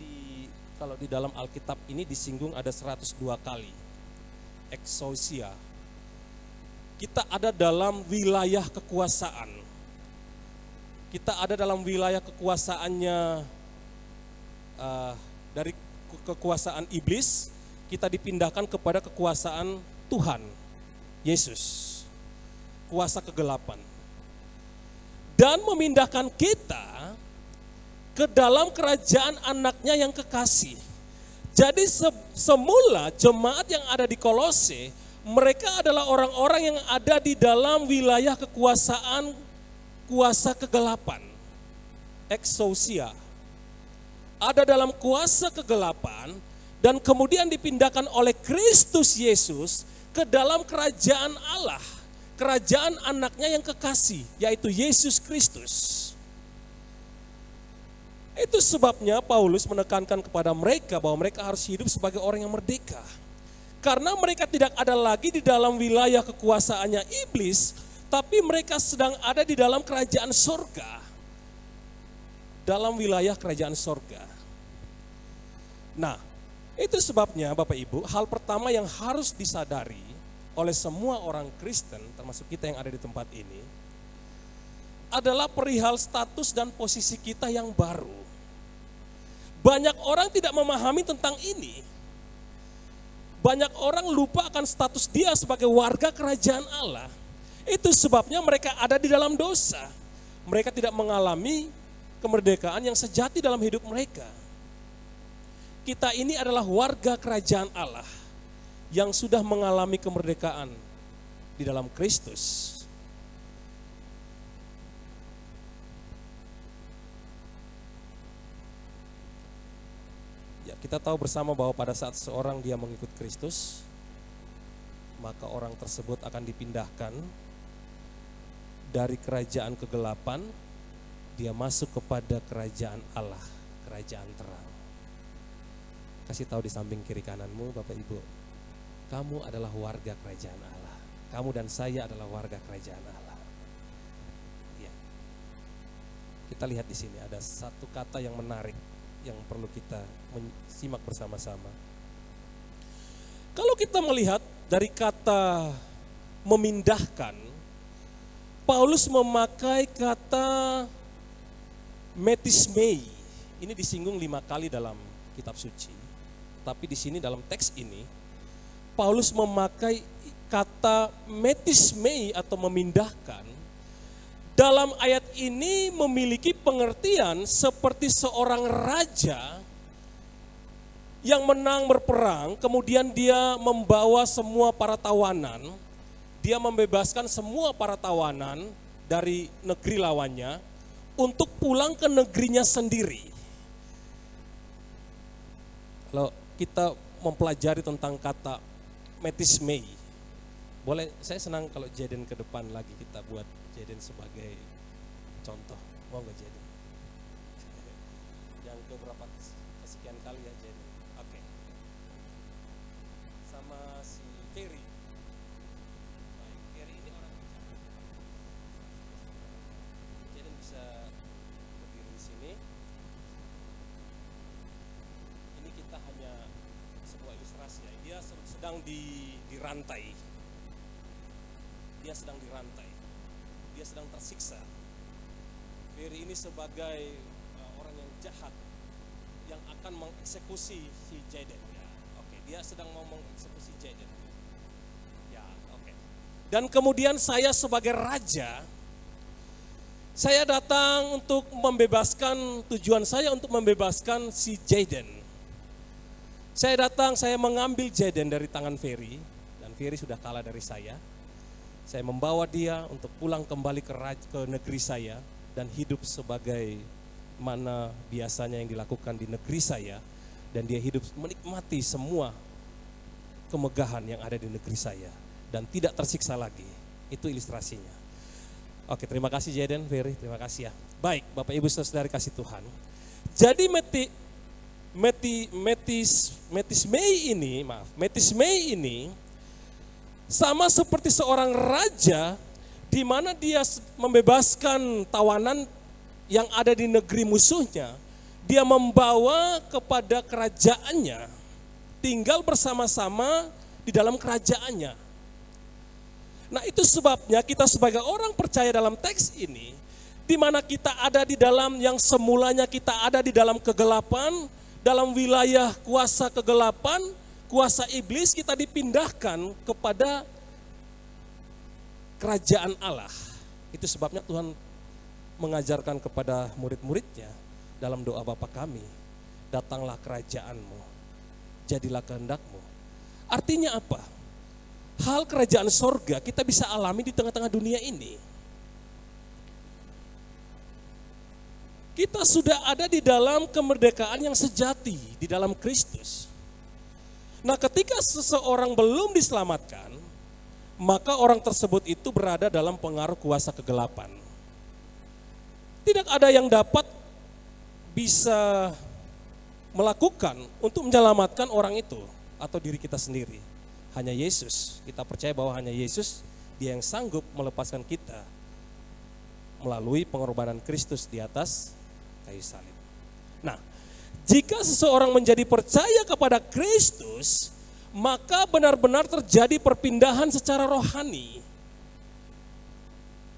kalau di dalam Alkitab ini disinggung ada 102 kali. Exousia. Kita ada dalam wilayah kekuasaan. Kita ada dalam wilayah kekuasaannya dari kekuasaan iblis, kita dipindahkan kepada kekuasaan Tuhan, Yesus. Kuasa kegelapan. Dan memindahkan kita ke dalam kerajaan anaknya yang kekasih. Jadi semula jemaat yang ada di Kolose, mereka adalah orang-orang yang ada di dalam wilayah kekuasaan kuasa kegelapan. Exousia. Ada dalam kuasa kegelapan dan kemudian dipindahkan oleh Kristus Yesus ke dalam kerajaan Allah. Kerajaan anaknya yang kekasih, yaitu Yesus Kristus. Itu sebabnya Paulus menekankan kepada mereka bahwa mereka harus hidup sebagai orang yang merdeka. Karena mereka tidak ada lagi di dalam wilayah kekuasaannya iblis, tapi mereka sedang ada di dalam kerajaan sorga. Dalam wilayah kerajaan sorga. Nah, itu sebabnya Bapak Ibu, hal pertama yang harus disadari oleh semua orang Kristen, termasuk kita yang ada di tempat ini, adalah perihal status dan posisi kita yang baru. Banyak orang tidak memahami tentang ini. Banyak orang lupa akan status dia sebagai warga kerajaan Allah. Itu sebabnya mereka ada di dalam dosa. Mereka tidak mengalami kemerdekaan yang sejati dalam hidup mereka. Kita ini adalah warga kerajaan Allah yang sudah mengalami kemerdekaan di dalam Kristus. Ya, kita tahu bersama bahwa pada saat seorang dia mengikut Kristus, maka orang tersebut akan dipindahkan dari kerajaan kegelapan, dia masuk kepada kerajaan Allah, kerajaan terang. Kasih tahu di samping kiri kananmu, Bapak Ibu, kamu adalah warga kerajaan Allah. Kamu dan saya adalah warga kerajaan Allah. Ya. Kita lihat di sini ada satu kata yang menarik yang perlu kita simak bersama-sama. Kalau kita melihat dari kata memindahkan, Paulus memakai kata metismei. Ini disinggung 5 kali dalam kitab suci. Tapi di sini dalam teks ini, Paulus memakai kata metismei atau memindahkan. Dalam ayat ini memiliki pengertian seperti seorang raja yang menang berperang, kemudian dia membawa semua para tawanan, dia membebaskan semua para tawanan dari negeri lawannya untuk pulang ke negerinya sendiri. Kalau kita mempelajari tentang kata metismei, boleh, saya senang kalau Jaden ke depan lagi kita buat Jaden sebagai contoh. Mau nggak Jaden? Yang keberapa kesekian kali ya Jaden? Oke. Sama si Ferry. Baik, Ferry ini orang bicara. Jaden bisa berdiri di sini. Ini kita hanya sebuah ilustrasi ya. Dia sedang dirantai. Dia sedang dirantai. Dia sedang tersiksa. Ferry ini sebagai orang yang jahat yang akan mengeksekusi si Jaden. Ya, oke, dia sedang mau mengeksekusi Jaden. Ya, oke. Dan kemudian saya sebagai raja, saya datang untuk membebaskan, tujuan saya untuk membebaskan si Jaden. Saya datang, saya mengambil Jaden dari tangan Ferry, dan Ferry sudah kalah dari saya. Saya membawa dia untuk pulang kembali ke negeri saya, dan hidup sebagai mana biasanya yang dilakukan di negeri saya, dan dia hidup menikmati semua kemegahan yang ada di negeri saya, dan tidak tersiksa lagi. Itu ilustrasinya. Oke, terima kasih Jaden, Ferry, terima kasih ya. Baik, Bapak Ibu Saudara kasih Tuhan. Jadi Metis Mei ini sama seperti seorang raja di mana dia membebaskan tawanan yang ada di negeri musuhnya. Dia membawa kepada kerajaannya, tinggal bersama-sama di dalam kerajaannya. Nah, itu sebabnya kita sebagai orang percaya dalam teks ini, di mana kita ada di dalam yang semulanya kita ada di dalam kegelapan, dalam wilayah kuasa kegelapan, kuasa iblis, kita dipindahkan kepada kerajaan Allah. Itu sebabnya Tuhan mengajarkan kepada murid-muridnya dalam doa Bapa kami, datanglah kerajaanmu, jadilah kehendakmu. Artinya apa? Hal kerajaan sorga kita bisa alami di tengah-tengah dunia ini. Kita sudah ada di dalam kemerdekaan yang sejati di dalam Kristus. Nah, ketika seseorang belum diselamatkan, maka orang tersebut itu berada dalam pengaruh kuasa kegelapan. Tidak ada yang dapat bisa melakukan untuk menyelamatkan orang itu atau diri kita sendiri. Hanya Yesus, kita percaya bahwa hanya Yesus, dia yang sanggup melepaskan kita melalui pengorbanan Kristus di atas kayu salib. Nah, jika seseorang menjadi percaya kepada Kristus, maka benar-benar terjadi perpindahan secara rohani.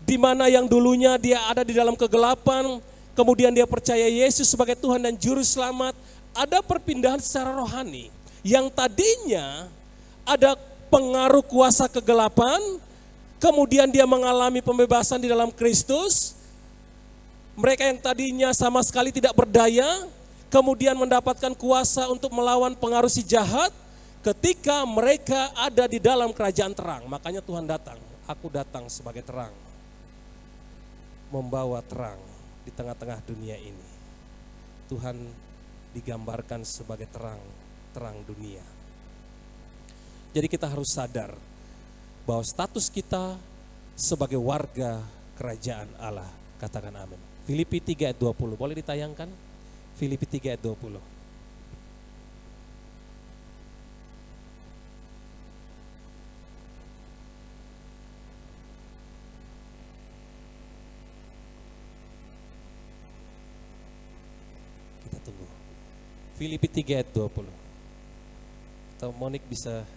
Di mana yang dulunya dia ada di dalam kegelapan, kemudian dia percaya Yesus sebagai Tuhan dan Juru Selamat, ada perpindahan secara rohani. Yang tadinya ada pengaruh kuasa kegelapan, kemudian dia mengalami pembebasan di dalam Kristus. Mereka yang tadinya sama sekali tidak berdaya, kemudian mendapatkan kuasa untuk melawan pengaruh si jahat ketika mereka ada di dalam kerajaan terang. Makanya Tuhan datang, aku datang sebagai terang, membawa terang di tengah-tengah dunia ini. Tuhan digambarkan sebagai terang, terang dunia. Jadi kita harus sadar bahwa status kita sebagai warga kerajaan Allah. Katakan amin. Filipi 3 ayat 20, boleh ditayangkan? Filipi 3 ayat 20. Kita tunggu. Filipi 3 ayat 20. Atau Monik bisa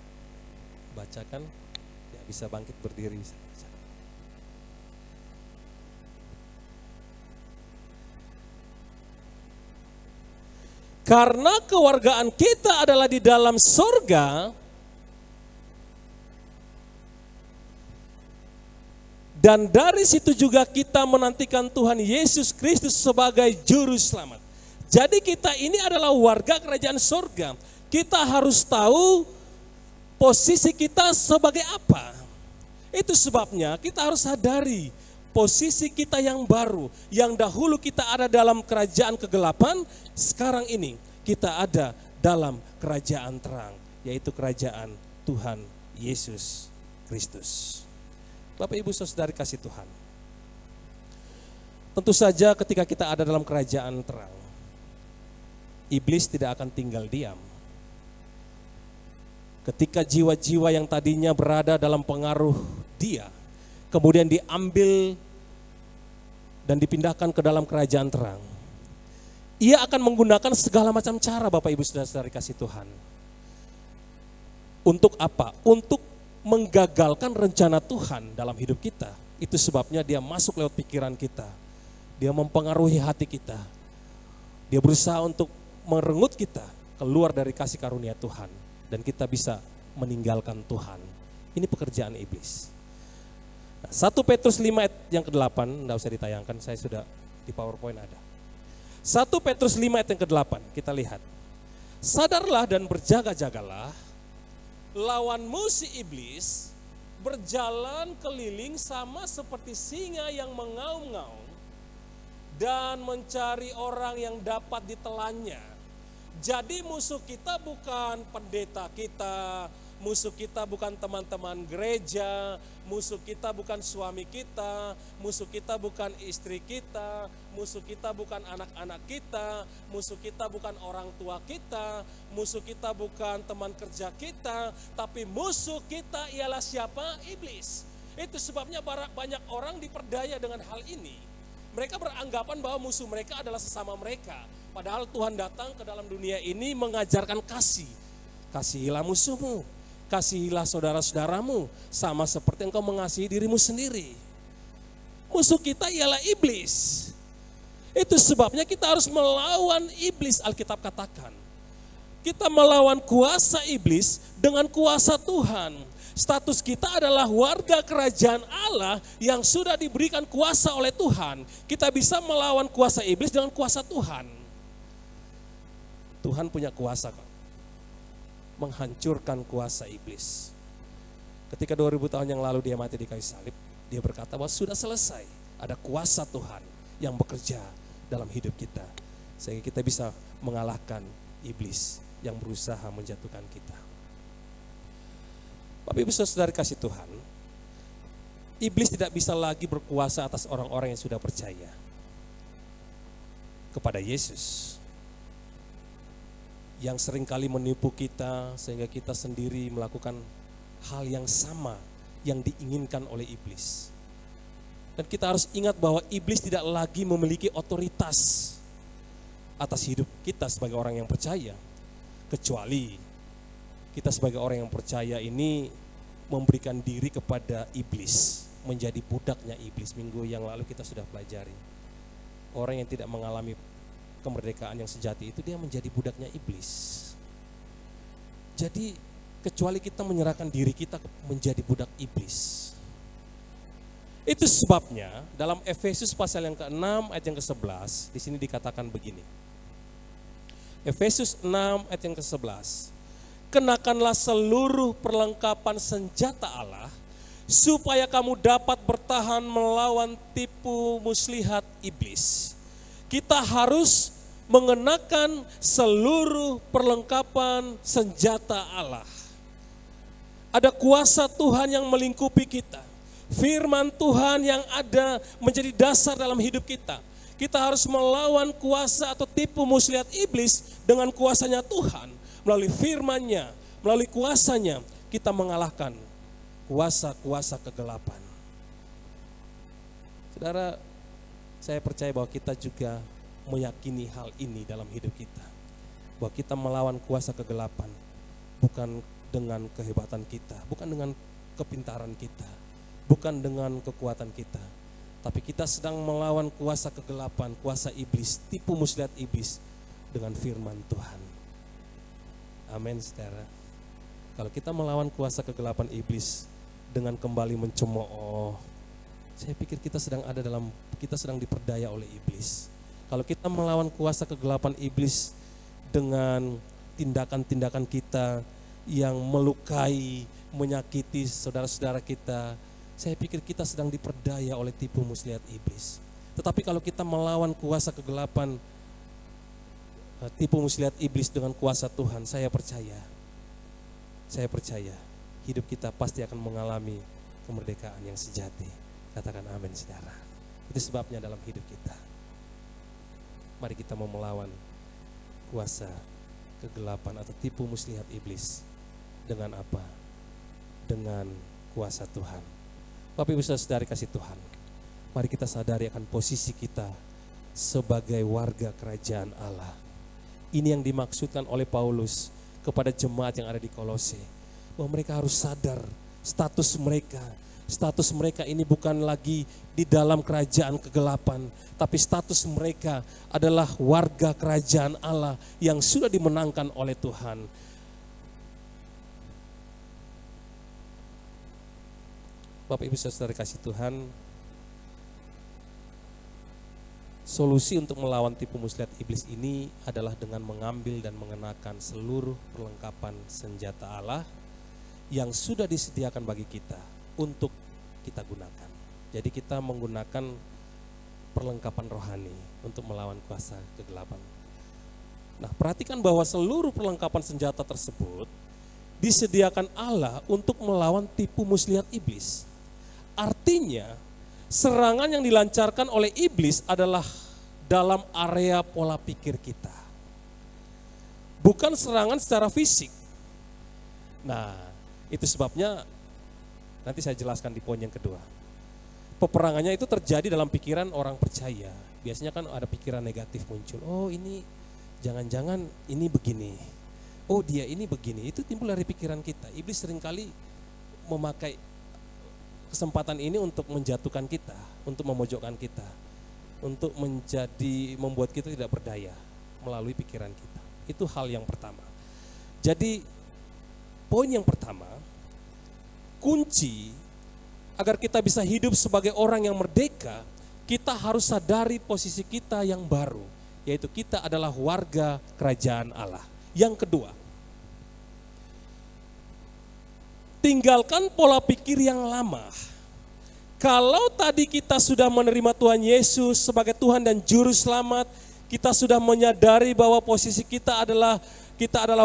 bacakan, ya bisa bangkit berdiri. Karena kewargaan kita adalah di dalam sorga, dan dari situ juga kita menantikan Tuhan Yesus Kristus sebagai Juru Selamat. Jadi kita ini adalah warga kerajaan sorga. Kita harus tahu posisi kita sebagai apa. Itu sebabnya kita harus sadari posisi kita yang baru. Yang dahulu kita ada dalam kerajaan kegelapan, sekarang ini kita ada dalam kerajaan terang, yaitu kerajaan Tuhan Yesus Kristus. Bapak Ibu Saudari kasih Tuhan. Tentu saja ketika kita ada dalam kerajaan terang, iblis tidak akan tinggal diam. Ketika jiwa-jiwa yang tadinya berada dalam pengaruh dia, kemudian diambil dan dipindahkan ke dalam kerajaan terang, ia akan menggunakan segala macam cara, Bapak Ibu Saudara kasih Tuhan. Untuk apa? Untuk menggagalkan rencana Tuhan dalam hidup kita. Itu sebabnya dia masuk lewat pikiran kita. Dia mempengaruhi hati kita. Dia berusaha untuk merenggut kita keluar dari kasih karunia Tuhan. Dan kita bisa meninggalkan Tuhan. Ini pekerjaan iblis. Nah, 1 Petrus 5 ayat yang ke-8, enggak usah ditayangkan, saya sudah di PowerPoint ada. 1 Petrus 5 ayat yang ke-8, kita lihat. Sadarlah dan berjaga-jagalah, lawanmu si iblis berjalan keliling sama seperti singa yang mengaum-ngaum dan mencari orang yang dapat ditelannya. Jadi musuh kita bukan pendeta kita, musuh kita bukan teman-teman gereja, musuh kita bukan suami kita, musuh kita bukan istri kita, musuh kita bukan anak-anak kita, musuh kita bukan orang tua kita, musuh kita bukan teman kerja kita, tapi musuh kita ialah siapa? Iblis. Itu sebabnya banyak orang diperdaya dengan hal ini. Mereka beranggapan bahwa musuh mereka adalah sesama mereka. Padahal Tuhan datang ke dalam dunia ini mengajarkan kasih. Kasihilah musuhmu, kasihilah saudara-saudaramu, sama seperti engkau mengasihi dirimu sendiri. Musuh kita ialah iblis. Itu sebabnya kita harus melawan iblis, Alkitab katakan. Kita melawan kuasa iblis dengan kuasa Tuhan. Status kita adalah warga kerajaan Allah yang sudah diberikan kuasa oleh Tuhan. Kita bisa melawan kuasa iblis dengan kuasa Tuhan. Tuhan punya kuasa kok. Menghancurkan kuasa iblis. Ketika 2000 tahun yang lalu dia mati di kayu salib, dia berkata bahwa sudah selesai. Ada kuasa Tuhan yang bekerja dalam hidup kita. Sehingga kita bisa mengalahkan iblis yang berusaha menjatuhkan kita. Bapak Ibu Saudara kasih Tuhan, iblis tidak bisa lagi berkuasa atas orang-orang yang sudah percaya kepada Yesus. Yang seringkali menipu kita sehingga kita sendiri melakukan hal yang sama yang diinginkan oleh iblis. Dan kita harus ingat bahwa iblis tidak lagi memiliki otoritas atas hidup kita sebagai orang yang percaya. Kecuali kita sebagai orang yang percaya ini memberikan diri kepada iblis, menjadi budaknya iblis. Minggu yang lalu kita sudah pelajari. Orang yang tidak mengalami kemerdekaan yang sejati itu dia menjadi budaknya iblis. Jadi kecuali kita menyerahkan diri kita menjadi budak iblis. Itu sebabnya dalam Efesus pasal yang ke-6 ayat yang ke-11 di sini dikatakan begini. Efesus 6 ayat yang ke-11. Kenakanlah seluruh perlengkapan senjata Allah supaya kamu dapat bertahan melawan tipu muslihat iblis. Kita harus mengenakan seluruh perlengkapan senjata Allah. Ada kuasa Tuhan yang melingkupi kita. Firman Tuhan yang ada menjadi dasar dalam hidup kita. Kita harus melawan kuasa atau tipu muslihat iblis dengan kuasanya Tuhan. Melalui firman-Nya, melalui kuasanya kita mengalahkan kuasa-kuasa kegelapan. Saudara, saya percaya bahwa kita juga meyakini hal ini dalam hidup kita. Bahwa kita melawan kuasa kegelapan bukan dengan kehebatan kita, bukan dengan kepintaran kita, bukan dengan kekuatan kita. Tapi kita sedang melawan kuasa kegelapan, kuasa iblis, tipu muslihat iblis dengan firman Tuhan. Amin, saudara. Kalau kita melawan kuasa kegelapan iblis dengan kembali mencemooh, saya pikir kita sedang diperdaya oleh iblis. Kalau kita melawan kuasa kegelapan iblis dengan tindakan-tindakan kita yang melukai, menyakiti saudara-saudara kita, saya pikir kita sedang diperdaya oleh tipu muslihat iblis. Tetapi kalau kita melawan kuasa kegelapan, tipu muslihat iblis dengan kuasa Tuhan, saya percaya hidup kita pasti akan mengalami kemerdekaan yang sejati. Katakan amin, saudara. Itu sebabnya dalam hidup kita, mari kita mau melawan kuasa kegelapan atau tipu muslihat iblis dengan apa? Dengan kuasa Tuhan. Bapak Ibu Saudara kasih Tuhan, mari kita sadari akan posisi kita sebagai warga kerajaan Allah. Ini yang dimaksudkan oleh Paulus kepada jemaat yang ada di Kolose, bahwa mereka harus sadar status mereka. Status mereka ini bukan lagi di dalam kerajaan kegelapan, tapi status mereka adalah warga kerajaan Allah yang sudah dimenangkan oleh Tuhan. Bapak Ibu Saudara kasih Tuhan, solusi untuk melawan tipu muslihat iblis ini adalah dengan mengambil dan mengenakan seluruh perlengkapan senjata Allah yang sudah disediakan bagi kita untuk kita gunakan. Jadi kita menggunakan perlengkapan rohani untuk melawan kuasa kegelapan. Nah, perhatikan bahwa seluruh perlengkapan senjata tersebut disediakan Allah untuk melawan tipu muslihat iblis. Artinya, serangan yang dilancarkan oleh iblis adalah dalam area pola pikir kita. Bukan serangan secara fisik. Nah, itu sebabnya nanti saya jelaskan di poin yang kedua. Peperangannya itu terjadi dalam pikiran orang percaya. Biasanya kan ada pikiran negatif muncul. Oh, ini jangan-jangan ini begini. Oh, dia ini begini. Itu timbul dari pikiran kita. Iblis seringkali memakai kesempatan ini untuk menjatuhkan kita, untuk memojokkan kita, untuk membuat kita tidak berdaya melalui pikiran kita. Itu hal yang pertama. Jadi poin yang pertama, kunci agar kita bisa hidup sebagai orang yang merdeka, kita harus sadari posisi kita yang baru, yaitu kita adalah warga kerajaan Allah. Yang kedua, tinggalkan pola pikir yang lama. Kalau tadi kita sudah menerima Tuhan Yesus sebagai Tuhan dan Juru Selamat, kita sudah menyadari bahwa posisi kita adalah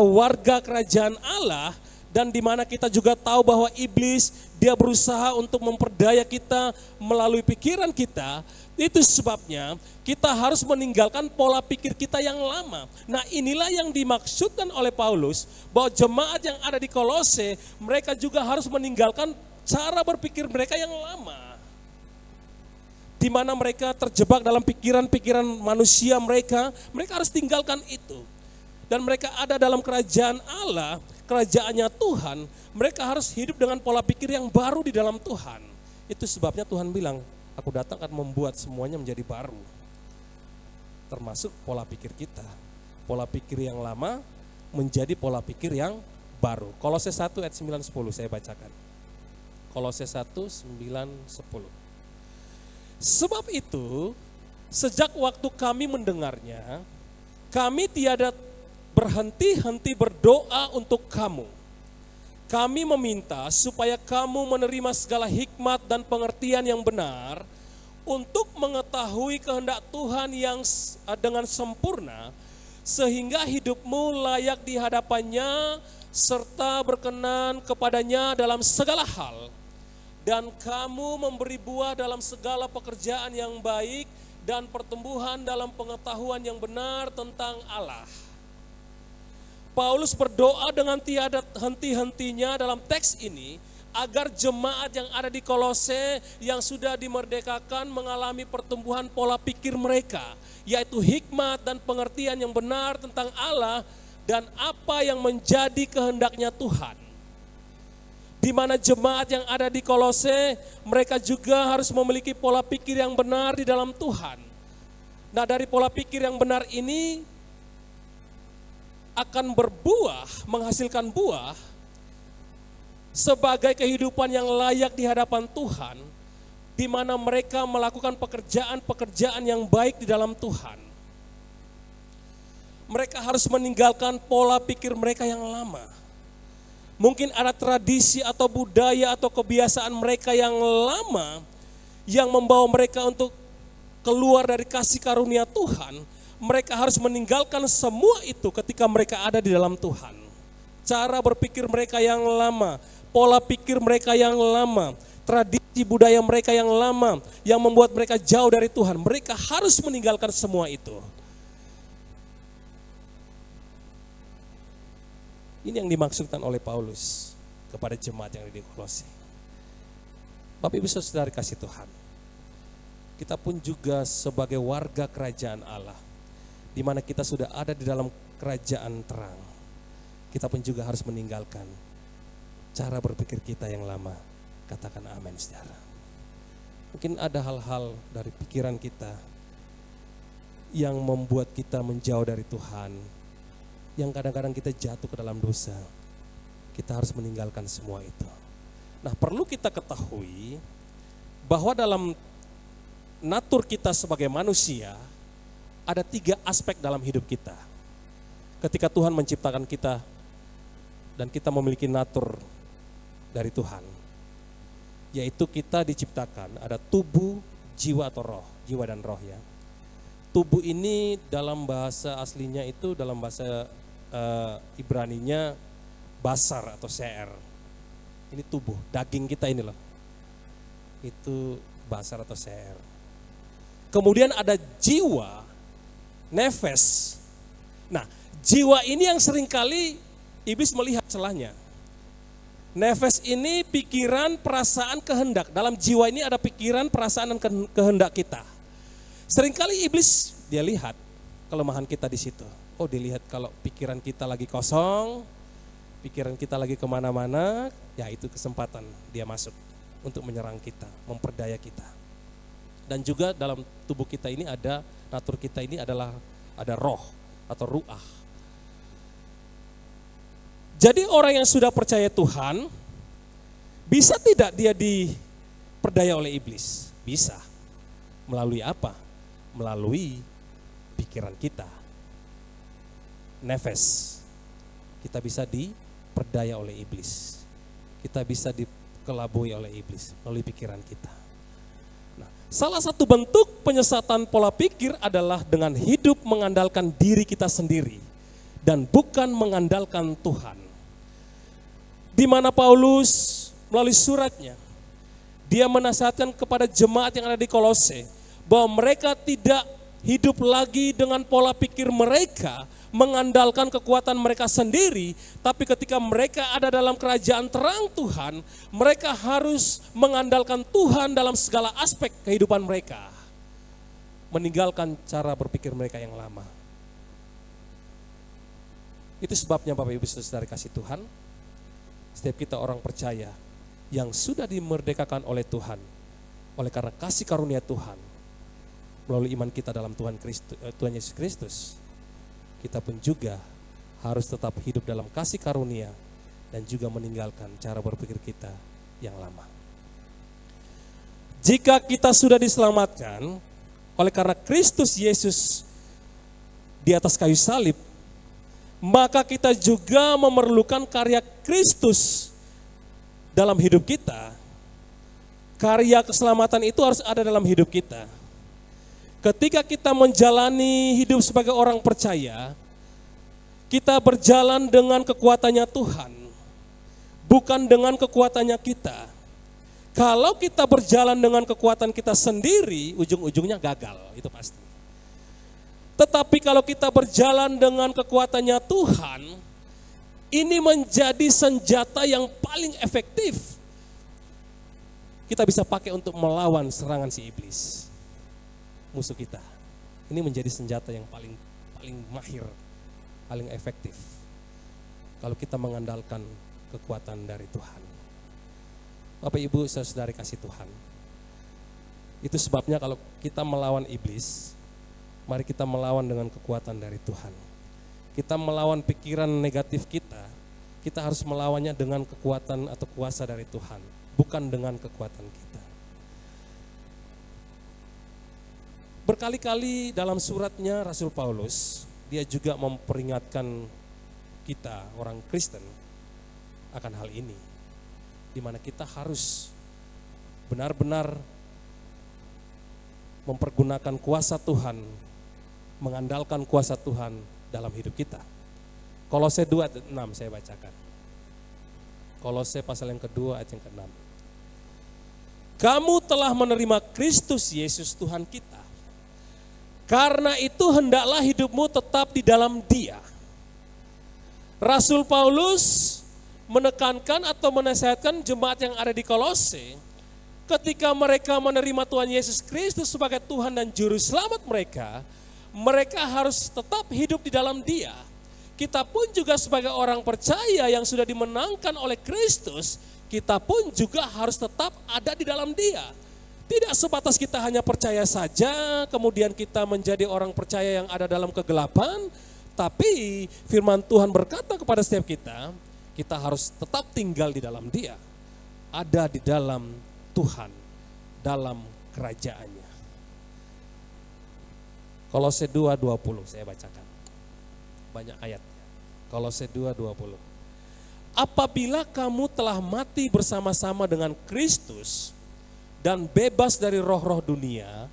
warga kerajaan Allah, dan di mana kita juga tahu bahwa iblis dia berusaha untuk memperdaya kita melalui pikiran kita. Itu sebabnya kita harus meninggalkan pola pikir kita yang lama. Nah, inilah yang dimaksudkan oleh Paulus bahwa jemaat yang ada di Kolose, mereka juga harus meninggalkan cara berpikir mereka yang lama. Di mana mereka terjebak dalam pikiran-pikiran manusia mereka harus tinggalkan itu. Dan mereka ada dalam kerajaan Allah, kerajaannya Tuhan, mereka harus hidup dengan pola pikir yang baru di dalam Tuhan. Itu sebabnya Tuhan bilang, aku datang akan membuat semuanya menjadi baru. Termasuk pola pikir kita. Pola pikir yang lama menjadi pola pikir yang baru. Kolose 1 ayat 9-10 saya bacakan. Kolose 1, 9, 10. Sebab itu, sejak waktu kami mendengarnya, kami tiada berhenti-henti berdoa untuk kamu. Kami meminta supaya kamu menerima segala hikmat dan pengertian yang benar untuk mengetahui kehendak Tuhan yang dengan sempurna, sehingga hidupmu layak di hadapannya serta berkenan kepadanya dalam segala hal. Dan kamu memberi buah dalam segala pekerjaan yang baik dan pertumbuhan dalam pengetahuan yang benar tentang Allah. Paulus berdoa dengan tiada henti-hentinya dalam teks ini agar jemaat yang ada di Kolose yang sudah dimerdekakan mengalami pertumbuhan pola pikir mereka, yaitu hikmat dan pengertian yang benar tentang Allah dan apa yang menjadi kehendaknya Tuhan. Di mana jemaat yang ada di Kolose, mereka juga harus memiliki pola pikir yang benar di dalam Tuhan. Nah, dari pola pikir yang benar ini akan berbuah, menghasilkan buah sebagai kehidupan yang layak di hadapan Tuhan, di mana mereka melakukan pekerjaan-pekerjaan yang baik di dalam Tuhan. Mereka harus meninggalkan pola pikir mereka yang lama. Mungkin ada tradisi atau budaya atau kebiasaan mereka yang lama yang membawa mereka untuk keluar dari kasih karunia Tuhan. Mereka harus meninggalkan semua itu ketika mereka ada di dalam Tuhan. Cara berpikir mereka yang lama, pola pikir mereka yang lama, tradisi budaya mereka yang lama yang membuat mereka jauh dari Tuhan. Mereka harus meninggalkan semua itu. Ini yang dimaksudkan oleh Paulus kepada jemaat yang ada di Kolose. Bapak Ibu Saudara kasih Tuhan, kita pun juga sebagai warga kerajaan Allah, di mana kita sudah ada di dalam kerajaan terang, kita pun juga harus meninggalkan cara berpikir kita yang lama. Katakan amin, saudara. Mungkin ada hal-hal dari pikiran kita yang membuat kita menjauh dari Tuhan, yang kadang-kadang kita jatuh ke dalam dosa. Kita harus meninggalkan semua itu. Nah, perlu kita ketahui bahwa dalam natur kita sebagai manusia, ada 3 aspek dalam hidup kita. Ketika Tuhan menciptakan kita dan kita memiliki natur dari Tuhan, yaitu kita diciptakan ada tubuh, jiwa atau roh, jiwa dan roh ya. Tubuh ini dalam bahasa aslinya itu dalam bahasa Ibraninya basar atau se'er. Ini tubuh, daging kita ini loh. Itu basar atau se'er. Kemudian ada jiwa, nefes. Nah, jiwa ini yang seringkali iblis melihat celahnya. Nefes ini pikiran, perasaan, kehendak. Dalam jiwa ini ada pikiran, perasaan, dan kehendak kita. Seringkali iblis dia lihat kelemahan kita di situ. Oh, dilihat kalau pikiran kita lagi kosong, pikiran kita lagi kemana-mana, ya itu kesempatan dia masuk untuk menyerang kita, memperdaya kita. Dan juga dalam tubuh kita ini ada, natur kita ini adalah ada roh atau ruah. Jadi orang yang sudah percaya Tuhan, bisa tidak dia diperdaya oleh iblis? Bisa. Melalui apa? Melalui pikiran kita. Nefes. Kita bisa diperdaya oleh iblis. Kita bisa dikelabui oleh iblis melalui pikiran kita. Nah, salah satu bentuk penyesatan pola pikir adalah dengan hidup mengandalkan diri kita sendiri dan bukan mengandalkan Tuhan. Di mana Paulus melalui suratnya, dia menasihatkan kepada jemaat yang ada di Kolose bahwa mereka tidak hidup lagi dengan pola pikir mereka mengandalkan kekuatan mereka sendiri, tapi ketika mereka ada dalam kerajaan terang Tuhan, mereka harus mengandalkan Tuhan dalam segala aspek kehidupan mereka. Meninggalkan cara berpikir mereka yang lama. Itu sebabnya Bapak Ibu Saudara kasih Tuhan, setiap kita orang percaya yang sudah dimerdekakan oleh Tuhan, oleh karena kasih karunia Tuhan, melalui iman kita dalam Tuhan Yesus Kristus, kita pun juga harus tetap hidup dalam kasih karunia dan juga meninggalkan cara berpikir kita yang lama. Jika kita sudah diselamatkan oleh karena Kristus Yesus di atas kayu salib, maka kita juga memerlukan karya Kristus dalam hidup kita. Karya keselamatan itu harus ada dalam hidup kita. Ketika kita menjalani hidup sebagai orang percaya, kita berjalan dengan kekuatannya Tuhan, bukan dengan kekuatannya kita. Kalau kita berjalan dengan kekuatan kita sendiri, ujung-ujungnya gagal, itu pasti. Tetapi kalau kita berjalan dengan kekuatannya Tuhan, ini menjadi senjata yang paling efektif. Kita bisa pakai untuk melawan serangan si iblis, musuh kita. Ini menjadi senjata yang paling mahir, paling efektif. Kalau kita mengandalkan kekuatan dari Tuhan. Bapak Ibu saudari kasih Tuhan. Itu sebabnya kalau kita melawan iblis, mari kita melawan dengan kekuatan dari Tuhan. Kita melawan pikiran negatif kita harus melawannya dengan kekuatan atau kuasa dari Tuhan, bukan dengan kekuatan kita. Berkali-kali dalam suratnya Rasul Paulus, dia juga memperingatkan kita orang Kristen akan hal ini, di mana kita harus benar-benar mempergunakan kuasa Tuhan, mengandalkan kuasa Tuhan dalam hidup kita. Kolose 2:6 saya bacakan. Kolose pasal yang kedua ayat yang ke-6. Kamu telah menerima Kristus Yesus Tuhan kita. Karena itu hendaklah hidupmu tetap di dalam Dia. Rasul Paulus menekankan atau menasihatkan jemaat yang ada di Kolose, ketika mereka menerima Tuhan Yesus Kristus sebagai Tuhan dan Juru Selamat mereka harus tetap hidup di dalam Dia. kita pun juga sebagai orang percaya yang sudah dimenangkan oleh Kristus, kita pun juga harus tetap ada di dalam Dia. Tidak sebatas kita hanya percaya saja, kemudian kita menjadi orang percaya yang ada dalam kegelapan, tapi firman Tuhan berkata kepada setiap kita, kita harus tetap tinggal di dalam Dia, ada di dalam Tuhan, dalam kerajaannya. Kolose 2:20 saya bacakan. Banyak ayatnya. Kolose 2:20. Apabila kamu telah mati bersama-sama dengan Kristus dan bebas dari roh-roh dunia,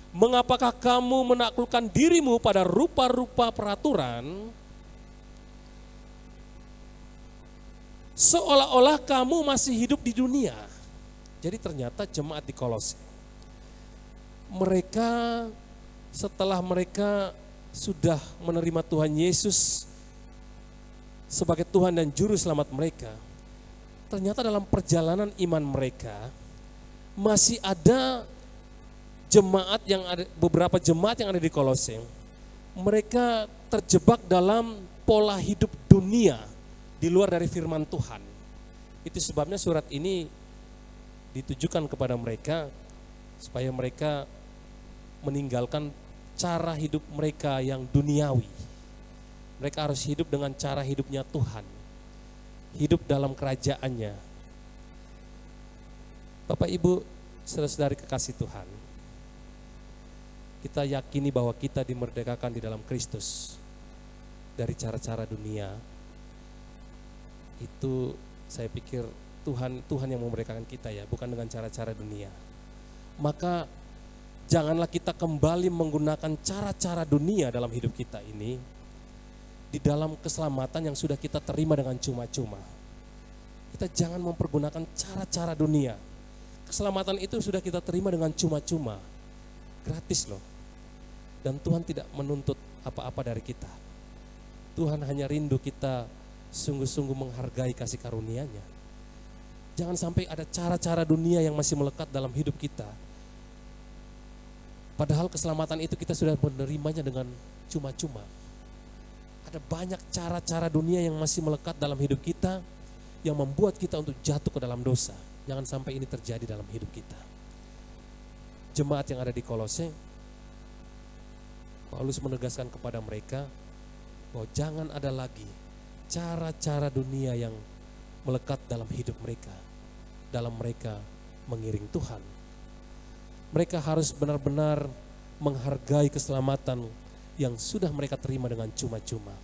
mengapakah kamu menaklukkan dirimu pada rupa-rupa peraturan, seolah-olah kamu masih hidup di dunia? Jadi ternyata jemaat di Kolose, mereka setelah mereka sudah menerima Tuhan Yesus sebagai Tuhan dan Juru Selamat mereka, ternyata dalam perjalanan iman mereka masih ada jemaat yang ada, beberapa jemaat yang ada di Kolose, mereka terjebak dalam pola hidup dunia di luar dari firman Tuhan. Itu sebabnya surat ini ditujukan kepada mereka supaya mereka meninggalkan cara hidup mereka yang duniawi. Mereka harus hidup dengan cara hidupnya Tuhan, hidup dalam kerajaannya. Bapak Ibu, saudara-saudari kekasih Tuhan, kita yakini bahwa kita dimerdekakan di dalam Kristus dari cara-cara dunia. Itu saya pikir Tuhan yang memerdekakan kita ya, bukan dengan cara-cara dunia. Maka janganlah kita kembali menggunakan cara-cara dunia dalam hidup kita ini di dalam keselamatan yang sudah kita terima dengan cuma-cuma. Kita jangan mempergunakan cara-cara dunia. Keselamatan itu sudah kita terima dengan cuma-cuma, gratis loh. Dan Tuhan tidak menuntut apa-apa dari kita. Tuhan hanya rindu kita sungguh-sungguh menghargai kasih karunia-Nya. Jangan sampai ada cara-cara dunia yang masih melekat dalam hidup kita. Padahal keselamatan itu kita sudah menerimanya dengan cuma-cuma. Ada banyak cara-cara dunia yang masih melekat dalam hidup kita yang membuat kita untuk jatuh ke dalam dosa. Jangan sampai ini terjadi dalam hidup kita. Jemaat yang ada di Kolose, Paulus menegaskan kepada mereka bahwa jangan ada lagi cara-cara dunia yang melekat dalam hidup mereka, dalam mereka mengiring Tuhan. Mereka harus benar-benar menghargai keselamatan yang sudah mereka terima dengan cuma-cuma.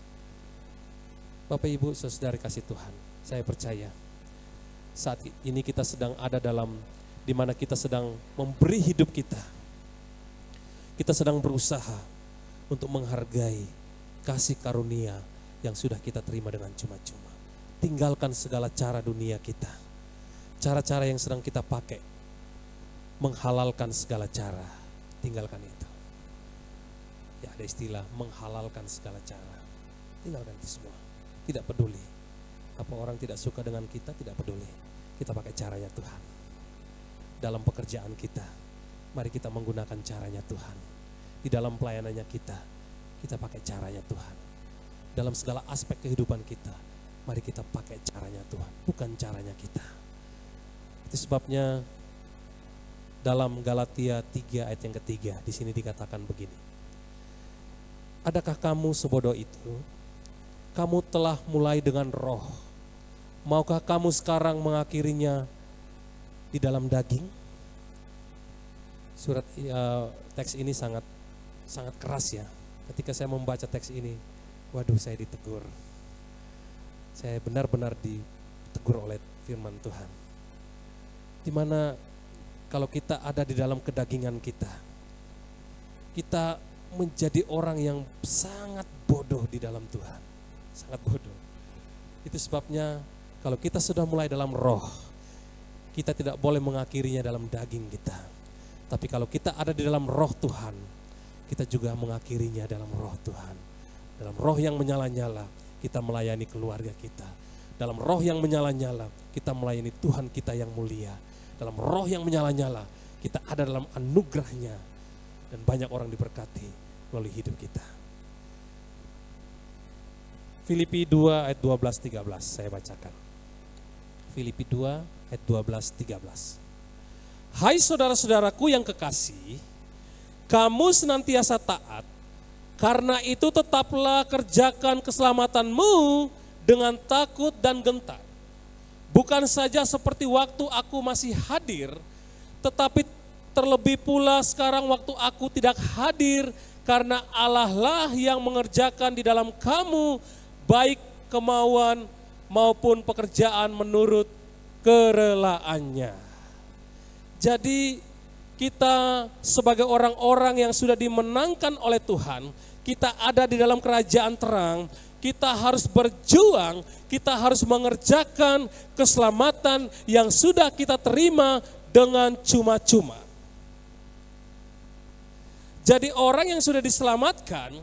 Bapak Ibu saudara kasih Tuhan, saya percaya saat ini kita sedang ada dalam di mana kita sedang memberi hidup kita. Kita sedang berusaha untuk menghargai kasih karunia yang sudah kita terima dengan cuma-cuma. Tinggalkan segala cara dunia kita. Cara-cara yang sedang kita pakai menghalalkan segala cara, tinggalkan itu. Ya ada istilah menghalalkan segala cara, tinggalkan itu semua. Tidak peduli apa orang tidak suka dengan kita, tidak peduli. Kita pakai caranya Tuhan. Dalam pekerjaan kita, mari kita menggunakan caranya Tuhan. Di dalam pelayanannya kita pakai caranya Tuhan. Dalam segala aspek kehidupan kita, mari kita pakai caranya Tuhan, bukan caranya kita. Itu sebabnya dalam Galatia 3 ayat yang ketiga, di sini dikatakan begini. Adakah kamu sebodoh itu? Kamu telah mulai dengan roh. Maukah kamu sekarang mengakhirinya di dalam daging? Teks ini sangat keras ya. Ketika saya membaca teks ini, waduh saya ditegur. Saya benar-benar ditegur oleh firman Tuhan. Di mana kalau kita ada di dalam kedagingan kita menjadi orang yang sangat bodoh di dalam Tuhan. Sangat bodoh. Itu sebabnya kalau kita sudah mulai dalam roh, kita tidak boleh mengakhirinya dalam daging kita. Tapi kalau kita ada di dalam roh Tuhan, kita juga mengakhirinya dalam roh Tuhan. Dalam roh yang menyala-nyala, kita melayani keluarga kita. Dalam roh yang menyala-nyala, kita melayani Tuhan kita yang mulia. Dalam roh yang menyala-nyala, kita ada dalam anugerahnya. Dan banyak orang diberkati melalui hidup kita. Filipi 2 ayat 12-13 saya bacakan. Filipi 2 ayat 12-13. Hai saudara-saudaraku yang kekasih, kamu senantiasa taat, karena itu tetaplah kerjakan keselamatanmu dengan takut dan gentar. Bukan saja seperti waktu aku masih hadir, tetapi terlebih pula sekarang waktu aku tidak hadir, karena Allah lah yang mengerjakan di dalam kamu baik kemauan maupun pekerjaan menurut kerelaannya. Jadi kita sebagai orang-orang yang sudah dimenangkan oleh Tuhan, kita ada di dalam kerajaan terang, kita harus berjuang, kita harus mengerjakan keselamatan yang sudah kita terima dengan cuma-cuma. Jadi orang yang sudah diselamatkan,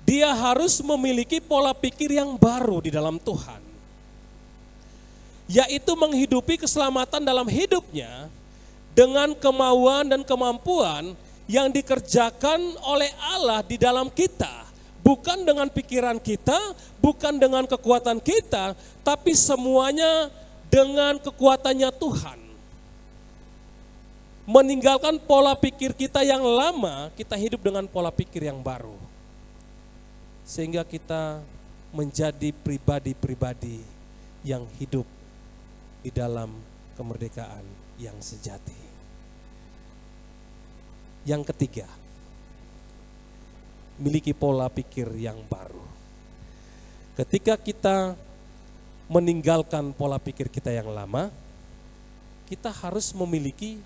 dia harus memiliki pola pikir yang baru di dalam Tuhan. Yaitu menghidupi keselamatan dalam hidupnya dengan kemauan dan kemampuan yang dikerjakan oleh Allah di dalam kita. Bukan dengan pikiran kita, bukan dengan kekuatan kita, tapi semuanya dengan kekuatannya Tuhan. Meninggalkan pola pikir kita yang lama, kita hidup dengan pola pikir yang baru. Sehingga kita menjadi pribadi-pribadi yang hidup di dalam kemerdekaan yang sejati. Yang ketiga, miliki pola pikir yang baru. Ketika kita meninggalkan pola pikir kita yang lama, kita harus memiliki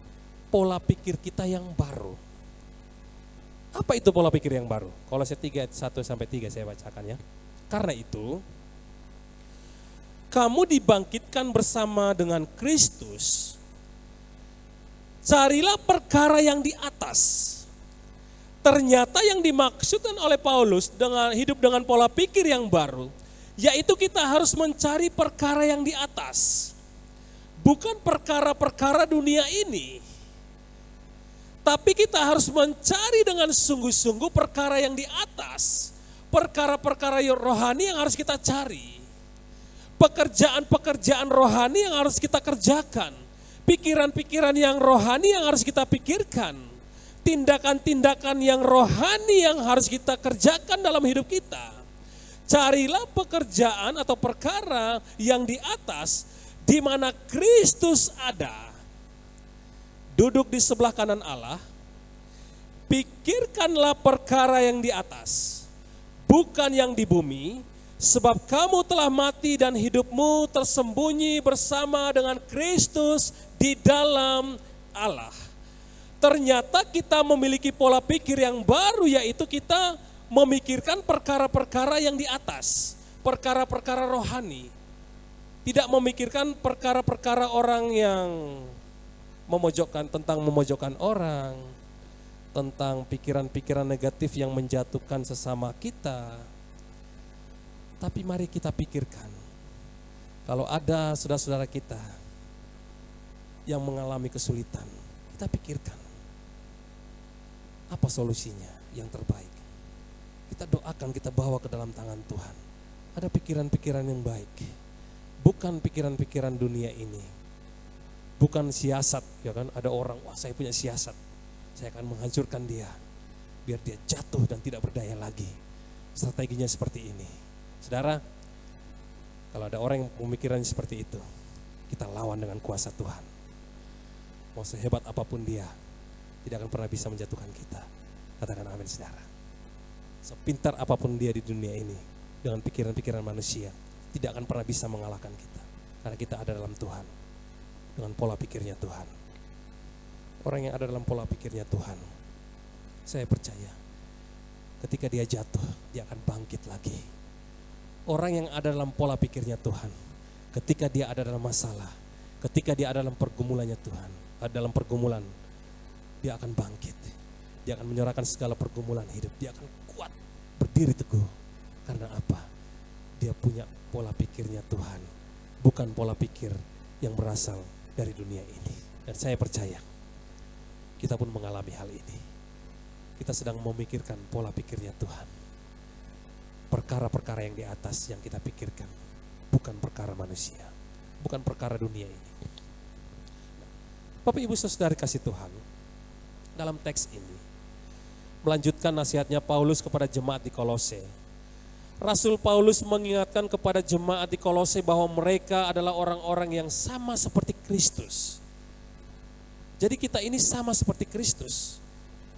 pola pikir kita yang baru. Apa itu pola pikir yang baru? Kolose 3 ayat 1-3 saya bacakan ya. Karena itu, kamu dibangkitkan bersama dengan Kristus, carilah perkara yang di atas. Ternyata yang dimaksudkan oleh Paulus dengan hidup dengan pola pikir yang baru, yaitu kita harus mencari perkara yang di atas. Bukan perkara-perkara dunia ini. Tapi kita harus mencari dengan sungguh-sungguh perkara yang di atas. Perkara-perkara rohani yang harus kita cari. Pekerjaan-pekerjaan rohani yang harus kita kerjakan. Pikiran-pikiran yang rohani yang harus kita pikirkan. Tindakan-tindakan yang rohani yang harus kita kerjakan dalam hidup kita. Carilah pekerjaan atau perkara yang di atas, di mana Kristus ada. Duduk di sebelah kanan Allah, pikirkanlah perkara yang di atas, bukan yang di bumi, sebab kamu telah mati dan hidupmu tersembunyi bersama dengan Kristus di dalam Allah. Ternyata kita memiliki pola pikir yang baru, yaitu kita memikirkan perkara-perkara yang di atas, perkara-perkara rohani. Tidak memikirkan perkara-perkara orang yang memojokkan orang, tentang pikiran-pikiran negatif yang menjatuhkan sesama kita. Tapi mari kita pikirkan, kalau ada saudara-saudara kita yang mengalami kesulitan, kita pikirkan, apa solusinya yang terbaik? Kita doakan, kita bawa ke dalam tangan Tuhan. Ada pikiran-pikiran yang baik, bukan pikiran-pikiran dunia ini, bukan siasat, ya kan? Ada orang, wah saya punya siasat, saya akan menghancurkan dia, biar dia jatuh dan tidak berdaya lagi. Strateginya seperti ini. Saudara, kalau ada orang yang pemikirannya seperti itu, kita lawan dengan kuasa Tuhan. Mau sehebat apapun dia, tidak akan pernah bisa menjatuhkan kita. Katakan amin saudara. Sepintar apapun dia di dunia ini, dengan pikiran-pikiran manusia, tidak akan pernah bisa mengalahkan kita. Karena kita ada dalam Tuhan, dengan pola pikirnya Tuhan. Orang yang ada dalam pola pikirnya Tuhan, saya percaya, ketika dia jatuh, dia akan bangkit lagi. Orang yang ada dalam pola pikirnya Tuhan, ketika dia ada dalam masalah, ketika dia ada dalam pergumulannya Tuhan, ada dalam pergumulan, dia akan bangkit. Dia akan menyerahkan segala pergumulan hidup. Dia akan kuat, berdiri teguh. Karena apa? Dia punya pola pikirnya Tuhan, bukan pola pikir yang berasal dari dunia ini. Dan saya percaya, kita pun mengalami hal ini. Kita sedang memikirkan pola pikirnya Tuhan. perkara-perkara yang di atas yang kita pikirkan, bukan perkara manusia, bukan perkara dunia ini. Bapak Ibu Saudara kasih Tuhan, dalam teks ini melanjutkan nasihatnya Paulus kepada jemaat di Kolose. Rasul Paulus mengingatkan kepada jemaat di Kolose bahwa mereka adalah orang-orang yang sama seperti Kristus. Jadi kita ini sama seperti Kristus.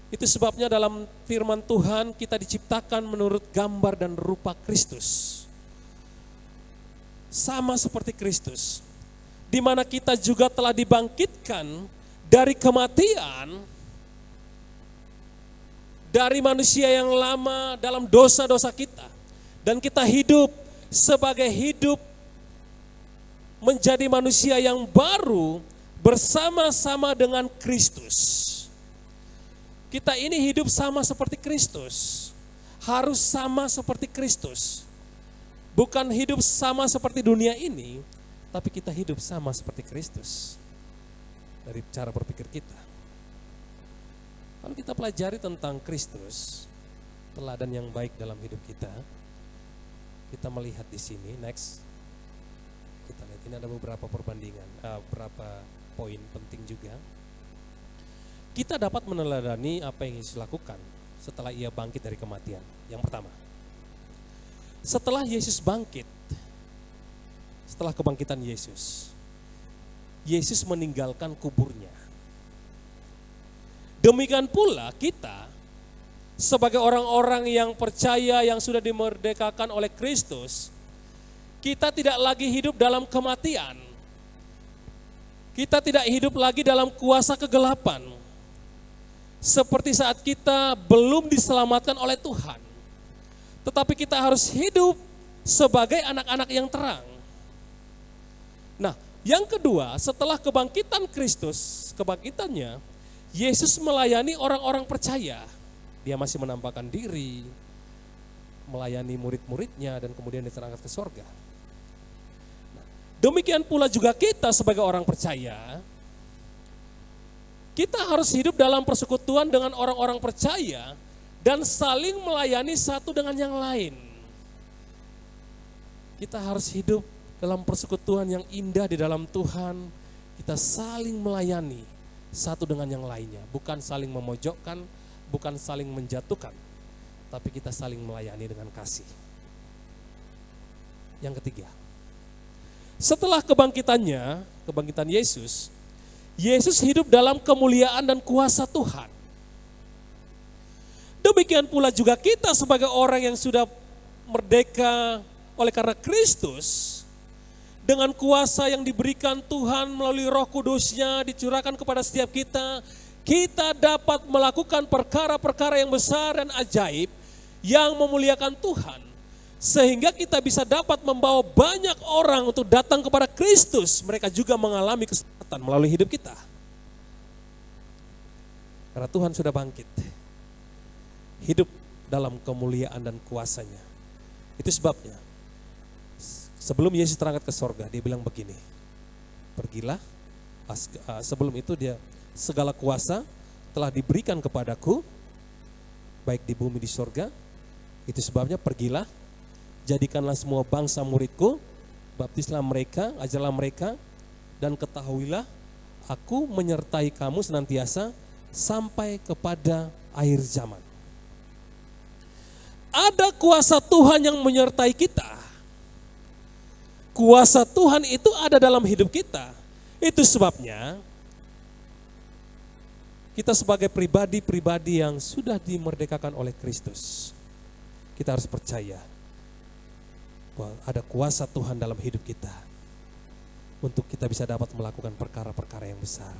Itu sebabnya dalam firman Tuhan kita diciptakan menurut gambar dan rupa Kristus. Sama seperti Kristus. Di mana kita juga telah dibangkitkan dari kematian, dari manusia yang lama dalam dosa-dosa kita. Dan kita hidup sebagai hidup menjadi manusia yang baru bersama-sama dengan Kristus. Kita ini hidup sama seperti Kristus. Harus sama seperti Kristus. Bukan hidup sama seperti dunia ini, tapi kita hidup sama seperti Kristus. Dari cara berpikir kita. Kalau kita pelajari tentang Kristus, teladan yang baik dalam hidup kita melihat di sini, next. Kita lihat ini ada beberapa perbandingan, beberapa poin penting juga. Kita dapat meneladani apa yang Yesus lakukan setelah ia bangkit dari kematian. Yang pertama, setelah Yesus bangkit, setelah kebangkitan Yesus, Yesus meninggalkan kuburnya. Demikian pula kita sebagai orang-orang yang percaya yang sudah dimerdekakan oleh Kristus, kita tidak lagi hidup dalam kematian. Kita tidak hidup lagi dalam kuasa kegelapan. Seperti saat kita belum diselamatkan oleh Tuhan. Tetapi kita harus hidup sebagai anak-anak yang terang. Nah, yang kedua, setelah kebangkitan Kristus, kebangkitannya, Yesus melayani orang-orang percaya. Dia masih menampakkan diri, melayani murid-muridnya, dan kemudian dia terangkat ke sorga. Nah, demikian pula juga kita sebagai orang percaya, kita harus hidup dalam persekutuan dengan orang-orang percaya dan saling melayani satu dengan yang lain. Kita harus hidup dalam persekutuan yang indah di dalam Tuhan. Kita saling melayani satu dengan yang lainnya, bukan saling memojokkan, bukan saling menjatuhkan, tapi kita saling melayani dengan kasih. Yang ketiga, setelah kebangkitan Yesus, Yesus hidup dalam kemuliaan dan kuasa Tuhan. Demikian pula juga kita sebagai orang yang sudah merdeka oleh karena Kristus, dengan kuasa yang diberikan Tuhan melalui Roh Kudus-Nya dicurahkan kepada setiap kita, kita dapat melakukan perkara-perkara yang besar dan ajaib yang memuliakan Tuhan. Sehingga kita bisa dapat membawa banyak orang untuk datang kepada Kristus. Mereka juga mengalami keselamatan melalui hidup kita. Karena Tuhan sudah bangkit. Hidup dalam kemuliaan dan kuasanya. Itu sebabnya sebelum Yesus terangkat ke sorga, dia bilang begini, pergilah, sebelum itu dia, segala kuasa telah diberikan kepadaku, baik di bumi di sorga. Itu sebabnya pergilah, jadikanlah semua bangsa muridku, baptislah mereka, ajarlah mereka, dan ketahuilah aku menyertai kamu senantiasa sampai kepada akhir zaman. Ada kuasa Tuhan yang menyertai kita. Kuasa Tuhan itu ada dalam hidup kita. Itu sebabnya kita sebagai pribadi-pribadi yang sudah dimerdekakan oleh Kristus, kita harus percaya bahwa ada kuasa Tuhan dalam hidup kita untuk kita bisa dapat melakukan perkara-perkara yang besar,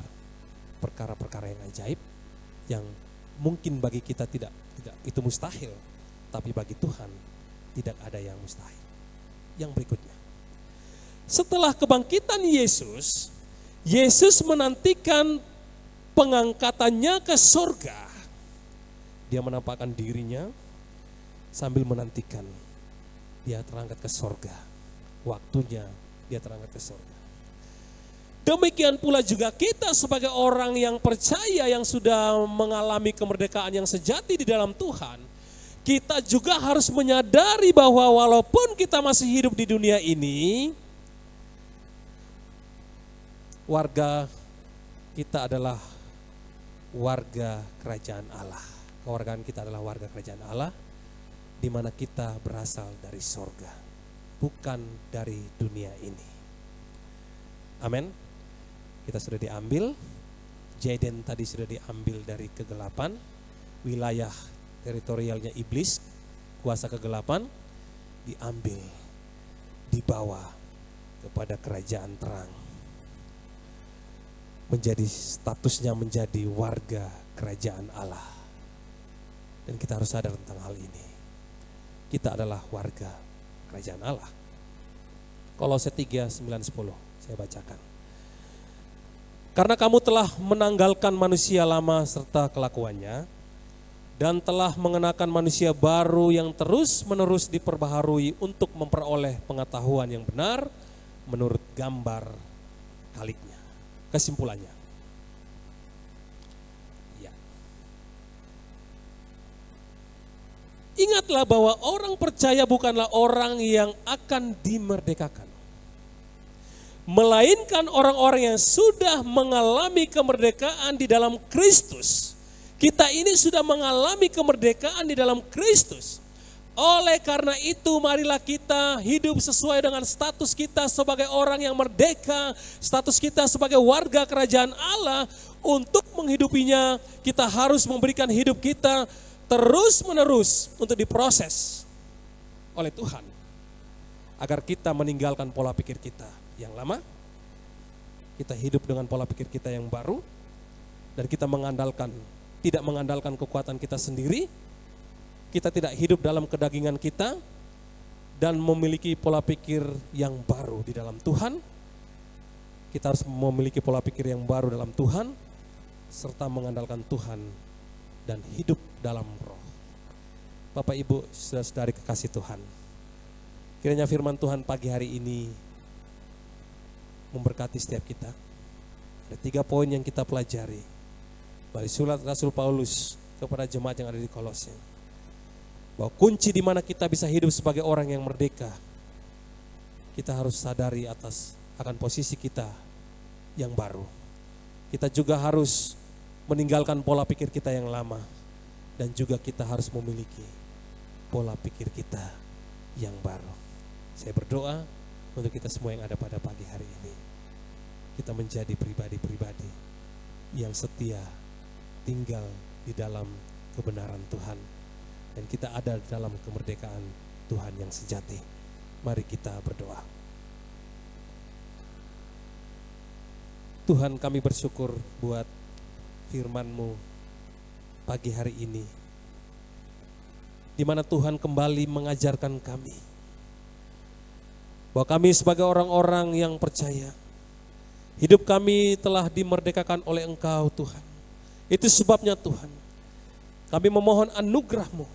perkara-perkara yang ajaib, yang mungkin bagi kita tidak itu mustahil, tapi bagi Tuhan tidak ada yang mustahil. Yang berikutnya, setelah kebangkitan Yesus, Yesus menantikan pengangkatannya ke surga. Dia menampakkan dirinya sambil menantikan dia terangkat ke surga. Waktunya dia terangkat ke surga. Demikian pula juga kita sebagai orang yang percaya yang sudah mengalami kemerdekaan yang sejati di dalam Tuhan. kita juga harus menyadari bahwa walaupun kita masih hidup di dunia ini, warga kita adalah warga kerajaan Allah. Kewargaan kita adalah warga kerajaan Allah, di mana kita berasal dari sorga, bukan dari dunia ini. Amin. Kita sudah diambil, Jaden tadi sudah diambil dari kegelapan, wilayah teritorialnya iblis, kuasa kegelapan, diambil, dibawa kepada kerajaan terang. Menjadi statusnya menjadi warga kerajaan Allah. Dan kita harus sadar tentang hal ini. Kita adalah warga kerajaan Allah. Kolose 3:9-10 saya bacakan. Karena kamu telah menanggalkan manusia lama serta kelakuannya, dan telah mengenakan manusia baru yang terus-menerus diperbaharui untuk memperoleh pengetahuan yang benar menurut gambar Khaliknya. Kesimpulannya, ya. Ingatlah bahwa orang percaya bukanlah orang yang akan dimerdekakan, melainkan orang-orang yang sudah mengalami kemerdekaan di dalam Kristus. Kita ini sudah mengalami kemerdekaan di dalam Kristus. Oleh karena itu marilah kita hidup sesuai dengan status kita sebagai orang yang merdeka, status kita sebagai warga kerajaan Allah. Untuk menghidupinya kita harus memberikan hidup kita terus menerus untuk diproses oleh Tuhan. Agar kita meninggalkan pola pikir kita yang lama, kita hidup dengan pola pikir kita yang baru, dan kita tidak mengandalkan kekuatan kita sendiri. Kita tidak hidup dalam kedagingan kita dan memiliki pola pikir yang baru di dalam Tuhan. Kita harus memiliki pola pikir yang baru dalam Tuhan serta mengandalkan Tuhan dan hidup dalam roh. Bapak Ibu, saudara-saudari kekasih Tuhan, kiranya firman Tuhan pagi hari ini memberkati setiap kita. Ada 3 poin yang kita pelajari dari surat Rasul Paulus kepada jemaat yang ada di Kolose. Bahwa kunci di mana kita bisa hidup sebagai orang yang merdeka, kita harus sadari akan posisi kita yang baru. Kita juga harus meninggalkan pola pikir kita yang lama, dan juga kita harus memiliki pola pikir kita yang baru. Saya berdoa untuk kita semua yang ada pada pagi hari ini, kita menjadi pribadi-pribadi yang setia tinggal di dalam kebenaran Tuhan, dan kita ada dalam kemerdekaan Tuhan yang sejati. Mari kita berdoa. Tuhan, kami bersyukur buat firman-Mu pagi hari ini, di mana Tuhan kembali mengajarkan kami bahwa kami sebagai orang-orang yang percaya, hidup kami telah dimerdekakan oleh Engkau Tuhan. Itu sebabnya Tuhan, kami memohon anugerah-Mu,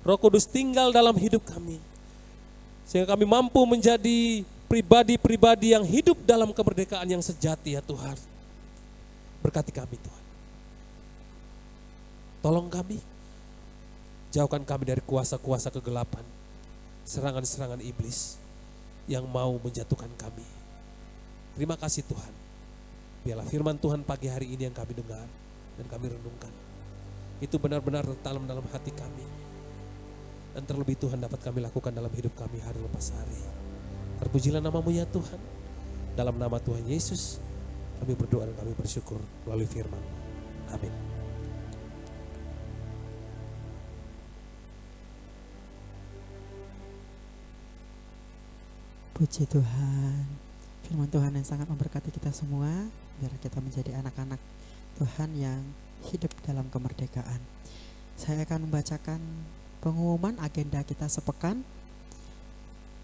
Roh Kudus tinggal dalam hidup kami, sehingga kami mampu menjadi pribadi-pribadi yang hidup dalam kemerdekaan yang sejati ya Tuhan. Berkati kami Tuhan. Tolong kami, jauhkan kami dari kuasa-kuasa kegelapan, serangan-serangan iblis yang mau menjatuhkan kami. Terima kasih Tuhan. Biarlah firman Tuhan pagi hari ini yang kami dengar dan kami renungkan, itu benar-benar tertanam dalam hati kami. Dan terlebih Tuhan dapat kami lakukan dalam hidup kami hari lepas hari. Terpujilah nama-Mu ya Tuhan. Dalam nama Tuhan Yesus kami berdoa dan kami bersyukur melalui firman-Mu. Amin. Puji Tuhan. Firman Tuhan yang sangat memberkati kita semua. Biar kita menjadi anak-anak Tuhan yang hidup dalam kemerdekaan. Saya akan membacakan pengumuman agenda kita sepekan.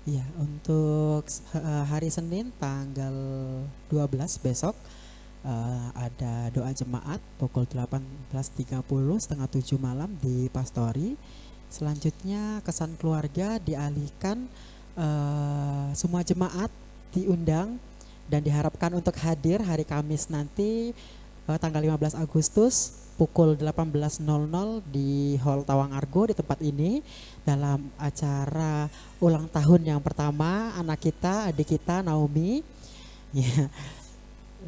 Ya, untuk hari Senin tanggal 12 besok ada doa jemaat pukul 18.30 setengah 7 malam di Pastori. Selanjutnya kesan keluarga dialihkan, semua jemaat diundang dan diharapkan untuk hadir hari Kamis nanti tanggal 15 Agustus pukul 18.00 di Hall Tawang Argo di tempat ini dalam acara ulang tahun yang pertama anak kita, adik kita Naomi. Ya,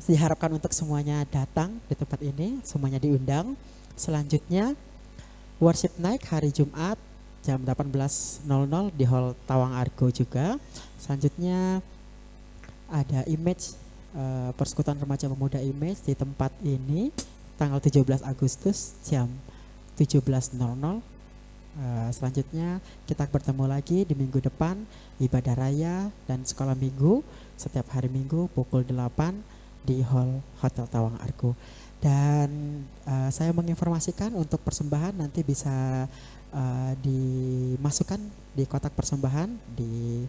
diharapkan untuk semuanya datang di tempat ini, semuanya diundang. Selanjutnya worship night hari Jumat jam 18.00 di Hall Tawang Argo juga. Selanjutnya ada image Persekutuan Remaja Pemuda Image di tempat ini tanggal 17 Agustus jam 17.00. Selanjutnya kita bertemu lagi di minggu depan ibadah raya dan sekolah minggu setiap hari Minggu pukul 8 di Hall Hotel Tawang Argo. Dan saya menginformasikan untuk persembahan nanti bisa dimasukkan di kotak persembahan di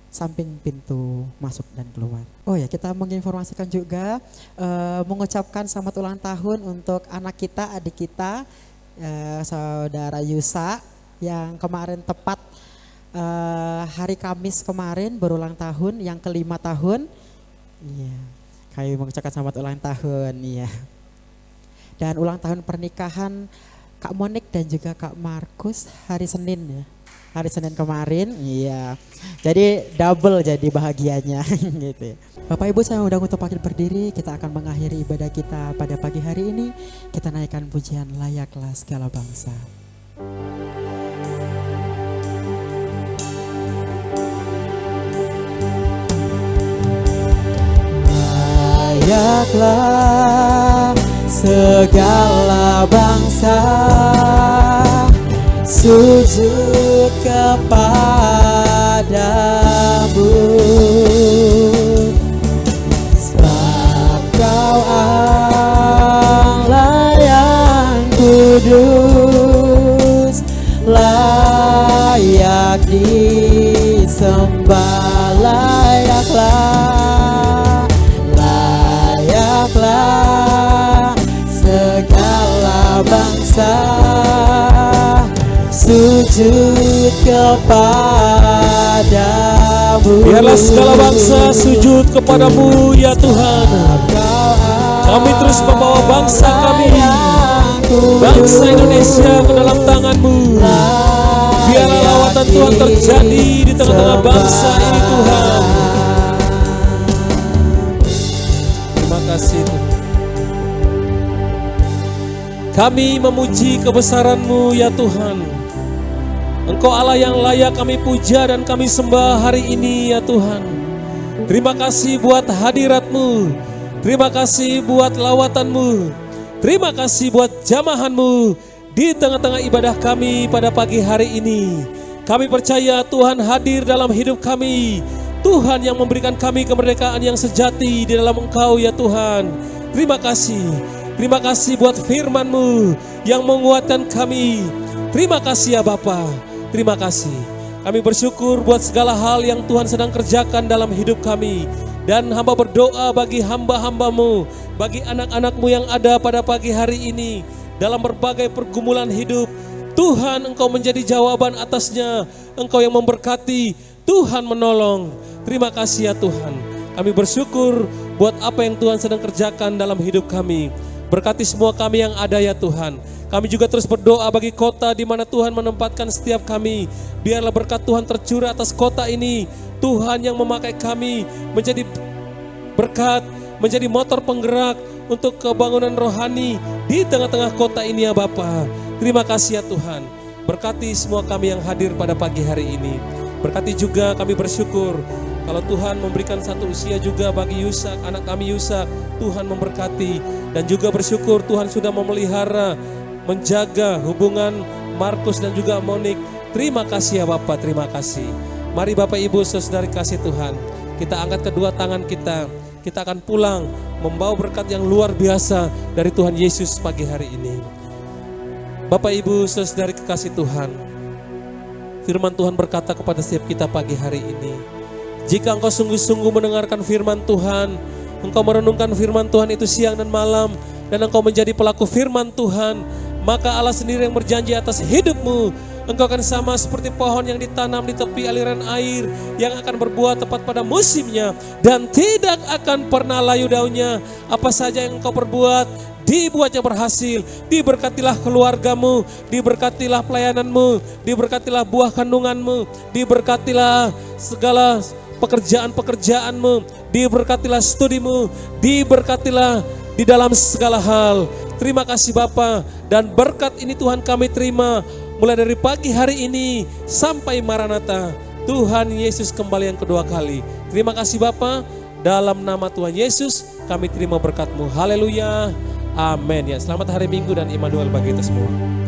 samping pintu masuk dan keluar. Oh ya, kita menginformasikan juga mengucapkan selamat ulang tahun untuk anak kita, adik kita, saudara Yusa yang kemarin tepat hari Kamis kemarin berulang tahun yang ke-5 tahun. Iya, kami mengucapkan selamat ulang tahun. Iya. Dan ulang tahun pernikahan Kak Monik dan juga Kak Markus hari Senin ya. Hari Senin kemarin, iya. Jadi double jadi bahagianya gitu. Bapak Ibu, saya undang untuk bangkit berdiri. Kita akan mengakhiri ibadah kita pada pagi hari ini. Kita naikkan pujian layaklah segala bangsa. Layaklah segala bangsa sujud kepadamu, sebab Kau Allah yang kudus, layak disembah. Layaklah segala bangsa sujud kepadamu. Biarlah segala bangsa sujud kepadamu ya Tuhan. Kami terus membawa bangsa kami, bangsa Indonesia ke dalam tangan-Mu. Biarlah lawatan Tuhan terjadi di tengah-tengah bangsa ini Tuhan. Terima kasih Tuhan. Kami memuji kebesaran-Mu ya Tuhan. Engkau Allah yang layak kami puja dan kami sembah hari ini ya Tuhan. Terima kasih buat hadirat-Mu. Terima kasih buat lawatan-Mu. Terima kasih buat jamahan-Mu di tengah-tengah ibadah kami pada pagi hari ini. Kami percaya Tuhan hadir dalam hidup kami. Tuhan yang memberikan kami kemerdekaan yang sejati di dalam Engkau ya Tuhan. Terima kasih. Terima kasih buat firman-Mu yang menguatkan kami. Terima kasih ya Bapa. Terima kasih. Kami bersyukur buat segala hal yang Tuhan sedang kerjakan dalam hidup kami. Dan hamba berdoa bagi hamba-hamba-Mu, bagi anak-anak-Mu yang ada pada pagi hari ini. Dalam berbagai pergumulan hidup, Tuhan Engkau menjadi jawaban atasnya. Engkau yang memberkati, Tuhan menolong. Terima kasih ya Tuhan. Kami bersyukur buat apa yang Tuhan sedang kerjakan dalam hidup kami. Berkati semua kami yang ada ya Tuhan. Kami juga terus berdoa bagi kota di mana Tuhan menempatkan setiap kami. Biarlah berkat Tuhan tercurah atas kota ini. Tuhan yang memakai kami menjadi berkat, menjadi motor penggerak untuk kebangunan rohani di tengah-tengah kota ini ya Bapa. Terima kasih ya Tuhan. Berkati semua kami yang hadir pada pagi hari ini. Berkati juga kami bersyukur kalau Tuhan memberikan satu usia juga bagi Yusak, anak kami Yusak. Tuhan memberkati dan juga bersyukur Tuhan sudah memelihara, menjaga hubungan Markus dan juga Monik. Terima kasih ya Bapak, terima kasih. Mari Bapak Ibu saudari kasih Tuhan, kita angkat kedua tangan kita. Kita akan pulang membawa berkat yang luar biasa dari Tuhan Yesus pagi hari ini. Bapak Ibu saudari kekasih Tuhan, firman Tuhan berkata kepada setiap kita pagi hari ini, jika engkau sungguh-sungguh mendengarkan firman Tuhan, engkau merenungkan firman Tuhan itu siang dan malam, dan engkau menjadi pelaku firman Tuhan, maka Allah sendiri yang berjanji atas hidupmu. Engkau akan sama seperti pohon yang ditanam di tepi aliran air, yang akan berbuah tepat pada musimnya dan tidak akan pernah layu daunnya. Apa saja yang engkau perbuat, dibuatnya berhasil. Diberkatilah keluargamu, diberkatilah pelayananmu, diberkatilah buah kandunganmu, diberkatilah segala pekerjaan-pekerjaanmu, diberkatilah studimu, diberkatilah di dalam segala hal. Terima kasih Bapa, dan berkat ini Tuhan kami terima mulai dari pagi hari ini sampai Maranatha. Tuhan Yesus kembali yang kedua kali. Terima kasih Bapa, dalam nama Tuhan Yesus kami terima berkat-Mu. Haleluya, amin. Ya, selamat hari Minggu dan Immanuel bagi kita semua.